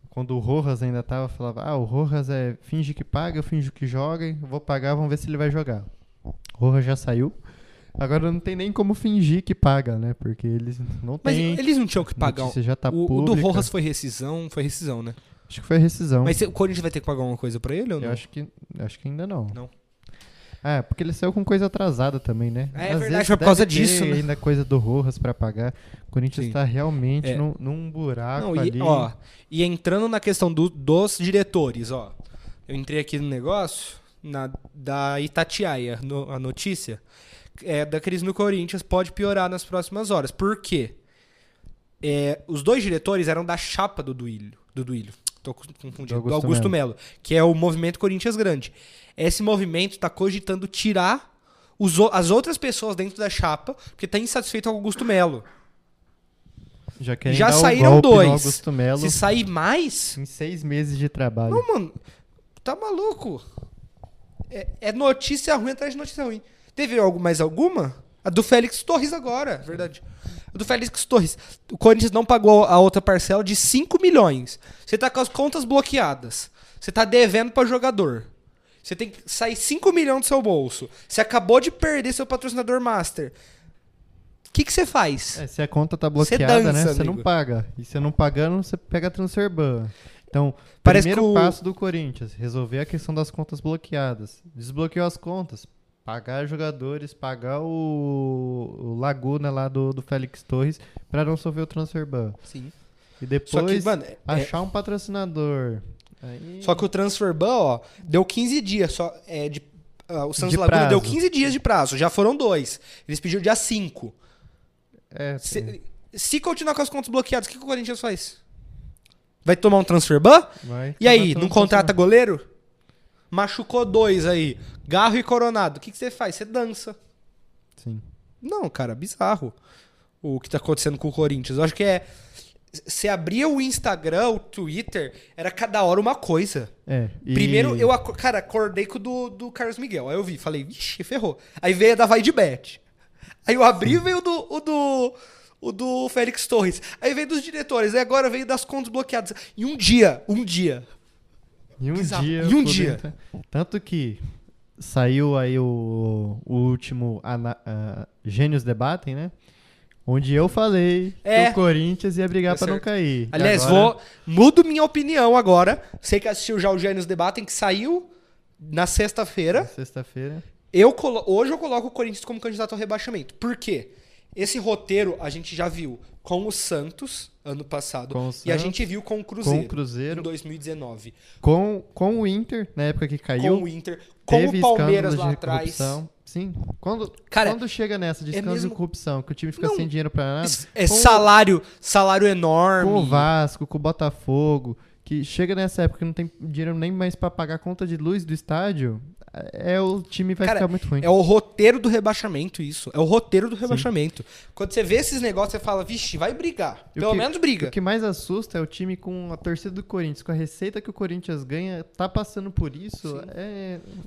Quando o Rojas ainda tava, falava: o Rojas finge que paga, eu finjo que joga, eu vou pagar, vamos ver se ele vai jogar. O Rojas já saiu. Agora não tem nem como fingir que paga, né? Porque eles não têm. Mas eles não tinham que pagar. Já tá o do Rojas foi rescisão, né? Acho que foi rescisão. Mas o Corinthians vai ter que pagar alguma coisa pra ele ou não? Eu acho que ainda não. Não. Porque ele saiu com coisa atrasada também, né? É Às verdade, vezes foi por causa deve ter disso, né? ainda coisa do Rojas pra pagar. O Corinthians tá realmente num buraco ali. E entrando na questão dos diretores, ó. Eu entrei aqui no negócio, da Itatiaia, a notícia. Da crise no Corinthians pode piorar nas próximas horas. Por quê? Os 2 diretores eram da chapa do Duílio. Tô confundindo. Do Augusto Melo. Que é o Movimento Corinthians Grande. Esse movimento está cogitando tirar as outras pessoas dentro da chapa, porque está insatisfeito com o Augusto Melo. Já saíram 2. Augusto Melo se sair mais... Em 6 meses de trabalho. Não, mano. Tá maluco. É notícia ruim atrás de notícia ruim. Teve mais alguma? A do Félix Torres agora, verdade. A do Félix Torres. O Corinthians não pagou a outra parcela de 5 milhões. Você tá com as contas bloqueadas. Você tá devendo para jogador. Você tem que sair 5 milhões do seu bolso. Você acabou de perder seu patrocinador master. O que você faz? Se a conta tá bloqueada, dança, né? Você amigo. não paga. E você não pagando, você pega a transferban. Então, Parece primeiro passo do Corinthians, resolver a questão das contas bloqueadas. Desbloqueou as contas. Pagar jogadores, pagar o Laguna lá do Félix Torres pra não sofrer o transferban. Sim. E depois Só que, mano, achar um patrocinador. Aí... Só que o transferban, ó, deu 15 dias. O Santos De Laguna prazo. deu 15 dias de prazo. Já foram 2. Eles pediram dia 5. Se continuar com as contas bloqueadas, o que o Corinthians faz? Vai tomar um transferban? Vai. E aí, não contrata goleiro? Machucou 2 aí. Garro e Coronado. O que você faz? Você dança. Sim. Não, cara, bizarro o que tá acontecendo com o Corinthians. Eu acho que você abria o Instagram, o Twitter, era cada hora uma coisa. Primeiro, eu acordei com o do Carlos Miguel. Aí eu vi, falei, vixe, ferrou. Aí veio a da Vai de Bet. Aí eu abri e veio o do Félix Torres. Aí veio dos diretores. Aí agora veio das contas bloqueadas. Em um dia. E um Bizarro. dia. E um dia. Tanto que saiu aí o último Gênios Debatem, né? Onde eu falei que o Corinthians ia brigar pra não cair. Aliás, mudo minha opinião agora. Sei que assistiu já o Gênios Debatem, que saiu na sexta-feira. Sexta-feira. Hoje eu coloco o Corinthians como candidato ao rebaixamento. Por quê? Esse roteiro a gente já viu com o Santos ano passado e a gente viu com o Cruzeiro, em 2019. Com o Inter, na época que caiu. Com o Inter, com o Palmeiras lá atrás. Sim. Quando chega nessa de escândalo de corrupção, que o time fica sem dinheiro pra nada. Salário enorme. Com o Vasco, com o Botafogo, que chega nessa época que não tem dinheiro nem mais pra pagar a conta de luz do estádio, o time vai Cara, ficar muito ruim. é o roteiro do rebaixamento isso. É o roteiro do rebaixamento. Quando você vê esses negócios, você fala, vixe, vai brigar. E Pelo menos briga. O que mais assusta é o time com a torcida do Corinthians, com a receita que o Corinthians ganha, tá passando por isso. Mano,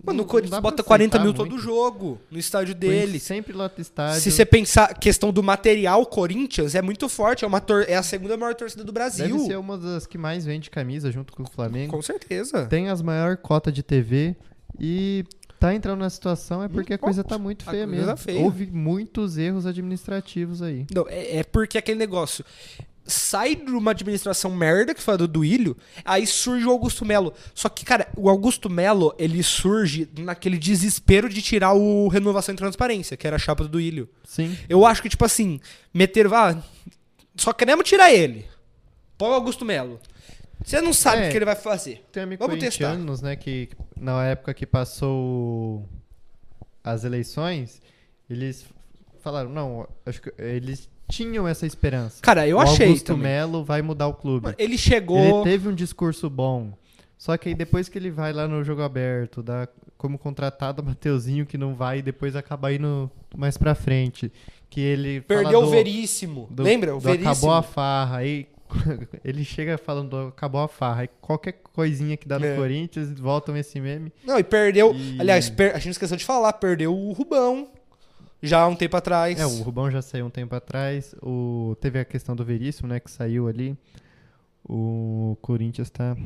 o não Corinthians dá pra bota 40 aceitar mil muito. todo jogo no estádio O Corinthians dele. sempre lota estádio. Se você pensar questão do material, Corinthians é muito forte. É a segunda maior torcida do Brasil. Deve ser uma das que mais vende camisa junto com o Flamengo. Com certeza. Tem as maiores cotas de TV e tá entrando na situação porque a coisa tá muito feia coisa mesmo. tá feia. Houve muitos erros administrativos aí. Não, é porque aquele negócio sai de uma administração merda, que foi a do Duílio, aí surge o Augusto Melo. Só que, cara, o Augusto Melo, ele surge naquele desespero de tirar o Renovação e Transparência, que era a chapa do Duílio. Sim. Eu acho que, tipo assim, só queremos tirar ele. Põe o Augusto Melo. Você não sabe o que ele vai fazer. Tem amigos Vamos testar. corintianos, né, que na época que passou as eleições, eles falaram, não, acho que eles tinham essa esperança. Cara, eu o achei Augusto também. Melo vai mudar o clube. Mano, ele chegou... Ele teve um discurso bom. Só que aí depois que ele vai lá no jogo aberto, dá como contratado o Mateuzinho que não vai e depois acaba indo mais pra frente. Que ele Perdeu fala o Veríssimo. Lembra? O Veríssimo. Acabou a farra. Aí ele chega falando acabou a farra. Aí qualquer coisinha que dá no Corinthians, voltam esse meme. Não, e perdeu... Aliás, a gente esqueceu de falar, perdeu o Rubão. Já há um tempo atrás. O Rubão já saiu um tempo atrás. Teve a questão do Veríssimo, né? Que saiu ali. O Corinthians tá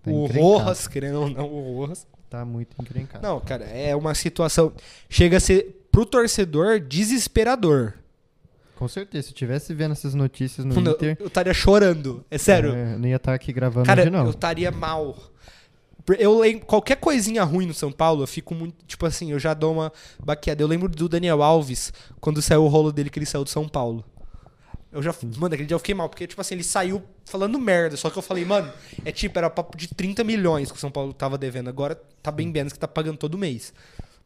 o encrencado. Rojas, querendo ou não, o Rojas. Tá muito encrencado. Não, cara, é uma situação... Chega a ser, pro torcedor, desesperador. Com certeza. Se eu tivesse vendo essas notícias no Mano, Inter... eu estaria chorando. É sério. Não ia estar aqui gravando Cara, hoje, não. eu estaria mal. Eu lembro, qualquer coisinha ruim no São Paulo, eu fico muito, tipo assim, eu já dou uma baqueada. Eu lembro do Daniel Alves, quando saiu o rolo dele, que ele saiu do São Paulo. Mano, aquele dia eu fiquei mal, porque, tipo assim, ele saiu falando merda, só que eu falei, mano, era papo de 30 milhões que o São Paulo tava devendo, agora tá bem menos, que tá pagando todo mês.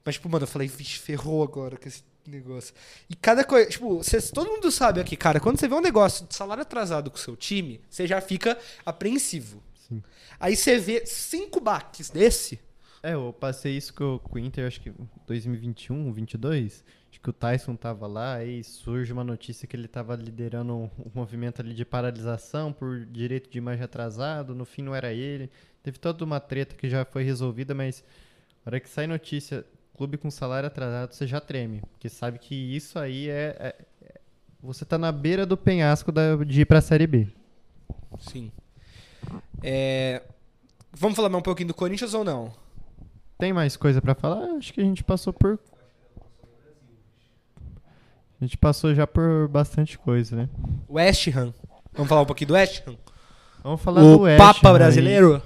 Mas, tipo, mano, eu falei, vixe, ferrou agora com esse negócio. E cada coisa, tipo, todo mundo sabe aqui, cara, quando você vê um negócio de salário atrasado com o seu time, você já fica apreensivo. Sim. Aí você vê 5 baques desse. Eu passei isso com o Inter, acho que 2021, 2022. Acho que o Tyson tava lá, aí surge uma notícia que ele tava liderando um movimento ali de paralisação por direito de imagem atrasado. No fim não era ele. Teve toda uma treta que já foi resolvida, mas na hora que sai notícia, clube com salário atrasado, você já treme. Porque sabe que isso aí você tá na beira do penhasco de ir pra Série B. Sim. Vamos falar mais um pouquinho do Corinthians ou não? Tem mais coisa pra falar? Acho que a gente passou por... A gente passou já por bastante coisa, né? West Ham. Vamos falar um pouquinho do West Ham? Vamos falar do West O Papa Ham brasileiro? Aí,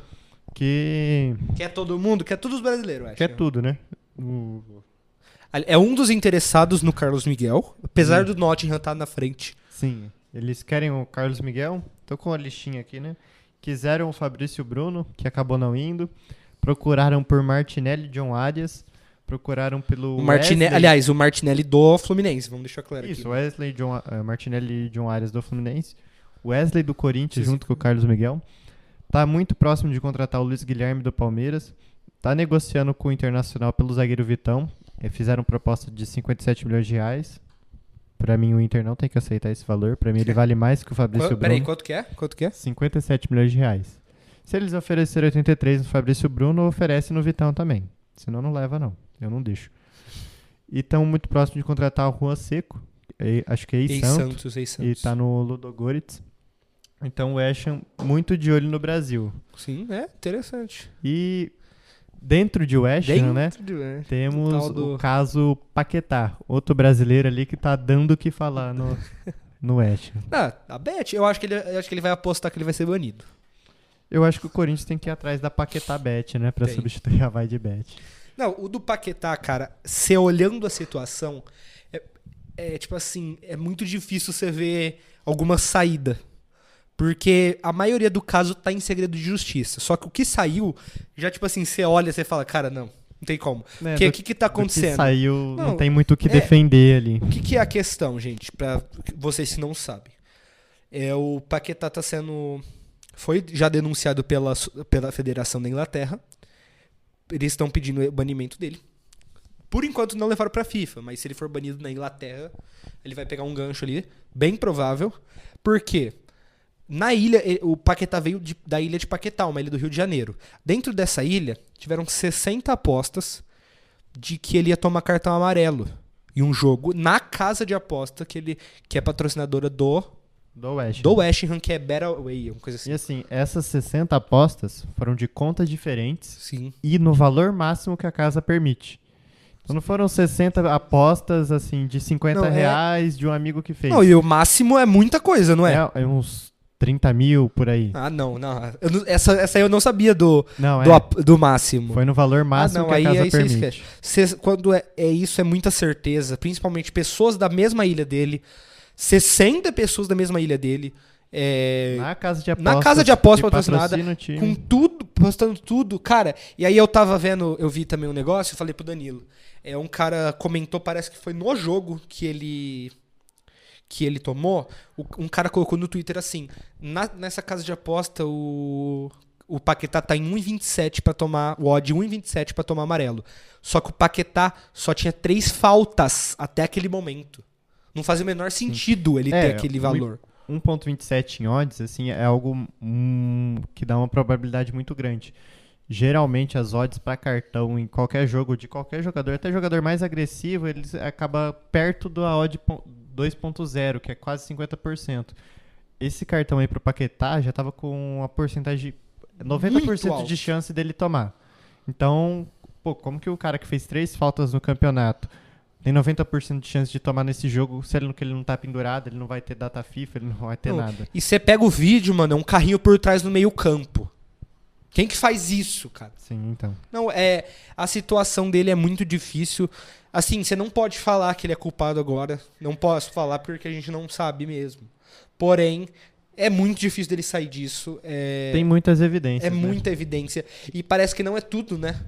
que... Quer todo mundo? Quer todos os brasileiros, West Quer Ham. tudo, né? É um dos interessados no Carlos Miguel, apesar do Nottingham estar na frente. Sim, eles querem o Carlos Miguel. Tô com a listinha aqui, né? Quiseram o Fabrício Bruno, que acabou não indo. Procuraram por Martinelli e John Arias. Procuraram pelo Wesley. Aliás, o Martinelli do Fluminense, vamos deixar claro Isso, aqui. Martinelli e John Arias do Fluminense. Wesley do Corinthians, Sim. junto com o Carlos Miguel. Tá muito próximo de contratar o Luiz Guilherme do Palmeiras. Tá negociando com o Internacional pelo zagueiro Vitão. Fizeram proposta de 57 milhões de reais. Pra mim, o Inter não tem que aceitar esse valor. Pra mim, ele vale mais que o Fabrício Bruno. Peraí, quanto que é? 57 milhões de reais. Se eles oferecerem 83 no Fabrício Bruno, oferece no Vitão também. Senão não leva, não. Eu não deixo. E estão muito próximo de contratar o Juan Seco. Acho que é ex-Santos. E tá no Ludogorets. Então o West Ham muito de olho no Brasil. Sim, interessante. E dentro de West Ham, né? Temos o caso Paquetá. Outro brasileiro ali que tá dando o que falar no West Ham. A Bet, eu acho que ele vai apostar que ele vai ser banido. Eu acho que o Corinthians tem que ir atrás da Paquetá Bet, né? Pra substituir a Vai de Bet. Não, o do Paquetá, cara, você olhando a situação, tipo assim, é muito difícil você ver alguma saída. Porque a maioria do caso tá em segredo de justiça. Só que o que saiu, já tipo assim, você olha e você fala, cara, não tem como. O que tá acontecendo? Que saiu, não tem muito o que defender ali. O que é a questão, gente? Pra vocês que não sabem. O Paquetá foi já denunciado pela Federação da Inglaterra. eles estão pedindo o banimento dele. Por enquanto não levaram pra FIFA, mas se ele for banido na Inglaterra, ele vai pegar um gancho ali, bem provável. Por quê? Na ilha, o Paquetá veio da ilha de Paquetá, uma ilha do Rio de Janeiro. Dentro dessa ilha, tiveram 60 apostas de que ele ia tomar cartão amarelo em um jogo na casa de aposta que é patrocinadora do West Ham, que é Betaway, uma coisa assim. E assim, essas 60 apostas foram de contas diferentes. Sim. E no valor máximo que a casa permite. Então não foram 60 apostas assim de 50 reais de um amigo que fez. Não, e o máximo é muita coisa, não é? É uns 30 mil por aí. Ah, não. Essa aí eu não sabia do máximo. Foi no valor máximo que a casa permite. Quando isso, é muita certeza. Principalmente pessoas da mesma ilha dele. 60 pessoas da mesma ilha dele. Na casa de aposta patrocinada. Com tudo, postando tudo. Cara, e aí eu vi também um negócio e falei pro Danilo. Um cara comentou, parece que foi no jogo que ele tomou, um cara colocou no Twitter assim, nessa casa de aposta o Paquetá tá em 1,27 pra tomar, o odd 1,27 pra tomar amarelo. Só que o Paquetá só tinha 3 faltas até aquele momento. Não fazia o menor sentido ele ter aquele valor. 1,27 em odds, assim, é algo que dá uma probabilidade muito grande. Geralmente as odds para cartão em qualquer jogo de qualquer jogador, até jogador mais agressivo, ele acaba perto da odd 2.0, que é quase 50%. Esse cartão aí pro Paquetá já tava com uma porcentagem de 90% de chance dele tomar. Então, como que o cara que fez 3 faltas no campeonato tem 90% de chance de tomar nesse jogo, se ele não tá pendurado, ele não vai ter data FIFA, ele não vai ter nada. E você pega o vídeo, mano, é um carrinho por trás no meio campo. Quem que faz isso, cara? Sim, então. Não, a situação dele é muito difícil. Assim, você não pode falar que ele é culpado agora. Não posso falar porque a gente não sabe mesmo. Porém, é muito difícil dele sair disso. Tem muitas evidências. Muita evidência. E parece que não é tudo, né?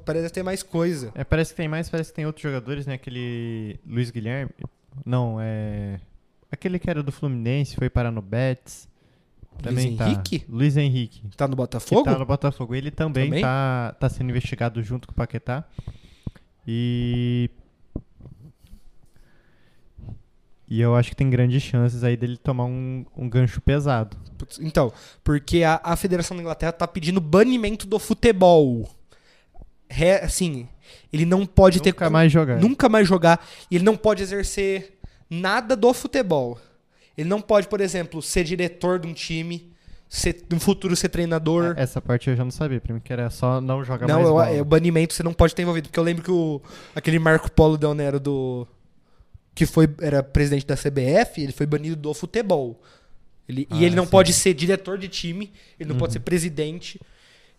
Parece ter mais coisa. Parece que tem mais, parece que tem outros jogadores, né? Aquele Luiz Guilherme. Não, aquele que era do Fluminense, foi parar no Betis. Também Luiz Henrique? Luiz Henrique. Tá no Botafogo? Tá no Botafogo. Ele também? Tá sendo investigado junto com o Paquetá. E eu acho que tem grandes chances aí dele tomar um gancho pesado. Então, porque a Federação da Inglaterra tá pedindo banimento do futebol. Assim, ele não pode nunca mais jogar. E ele não pode exercer nada do futebol. Ele não pode, por exemplo, ser diretor de um time, no futuro ser treinador. Essa parte eu já não sabia, pra mim que era só não jogar mais bola. Não, o banimento você não pode ter envolvido. Porque eu lembro que aquele Marco Polo Del Nero, que era presidente da CBF, ele foi banido do futebol. E ele não pode ser diretor de time, ele não pode ser presidente.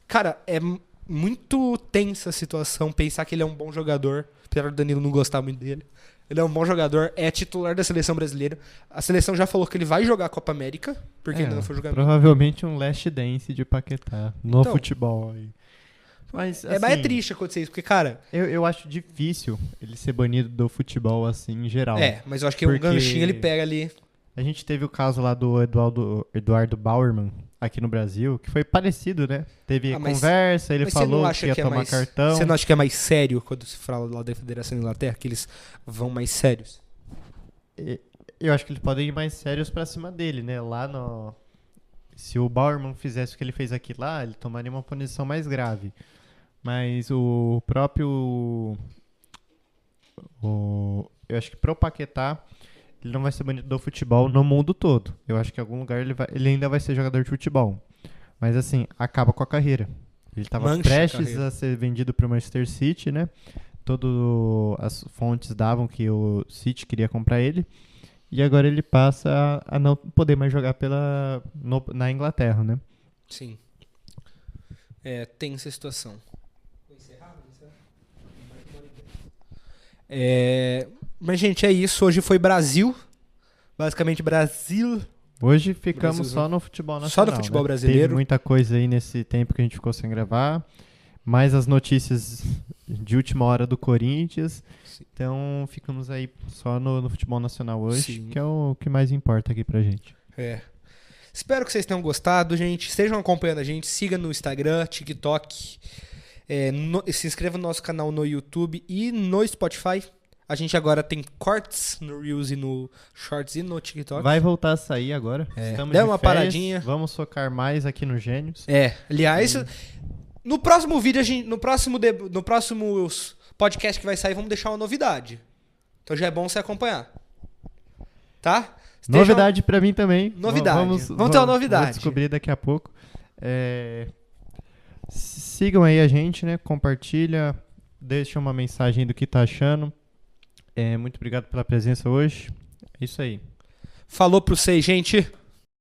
Cara, é muito tensa a situação, pensar que ele é um bom jogador, apesar do Danilo não gostar muito dele. Ele é um bom jogador, é titular da seleção brasileira. A seleção já falou que ele vai jogar a Copa América, porque ainda não foi jogar. Provavelmente um last dance de Paquetá no futebol. Mas é triste acontecer isso, porque, cara... Eu acho difícil ele ser banido do futebol, assim, em geral. Mas eu acho que um ganchinho ele pega ali. A gente teve o caso lá do Eduardo Bauerman, aqui no Brasil, que foi parecido, né? Teve conversa, ele falou que ia tomar cartão. Você não acha que é mais sério quando se fala lá da Federação da Inglaterra, que eles vão mais sérios? Eu acho que eles podem ir mais sérios pra cima dele, né? Se o Bauerman fizesse o que ele fez aqui lá, ele tomaria uma punição mais grave. Mas o próprio... eu acho que pro Paquetá, ele não vai ser banido do futebol no mundo todo. Eu acho que em algum lugar ele ainda vai ser jogador de futebol. Mas assim, acaba com a carreira. Ele estava prestes a ser vendido para o Manchester City, né? Todas as fontes davam que o City queria comprar ele. E agora ele passa a não poder mais jogar na Inglaterra, né? Sim. Tem essa situação. Vou encerrar? Mas, gente, é isso. Hoje foi Brasil. Basicamente, Brasil. Hoje ficamos só no futebol nacional. Só no futebol brasileiro. Teve muita coisa aí nesse tempo que a gente ficou sem gravar. Mais as notícias de última hora do Corinthians. Sim. Então, ficamos aí só no futebol nacional hoje, sim, que é o que mais importa aqui pra gente. Espero que vocês tenham gostado, gente. Estejam acompanhando a gente. Siga no Instagram, TikTok. Se inscreva no nosso canal no YouTube e no Spotify. A gente agora tem cortes no Reels e no Shorts e no TikTok. Vai voltar a sair agora. Estamos Dá de uma férias, paradinha. Vamos focar mais aqui no Gênios. Aliás, no próximo vídeo, no próximo podcast que vai sair, vamos deixar uma novidade. Então já é bom você acompanhar. Tá? Novidade pra mim também. Novidade. Vamos ter uma novidade. Vou descobrir daqui a pouco. Sigam aí a gente, né? Compartilha. Deixa uma mensagem do que tá achando. Muito obrigado pela presença hoje. É isso aí. Falou pra vocês, gente.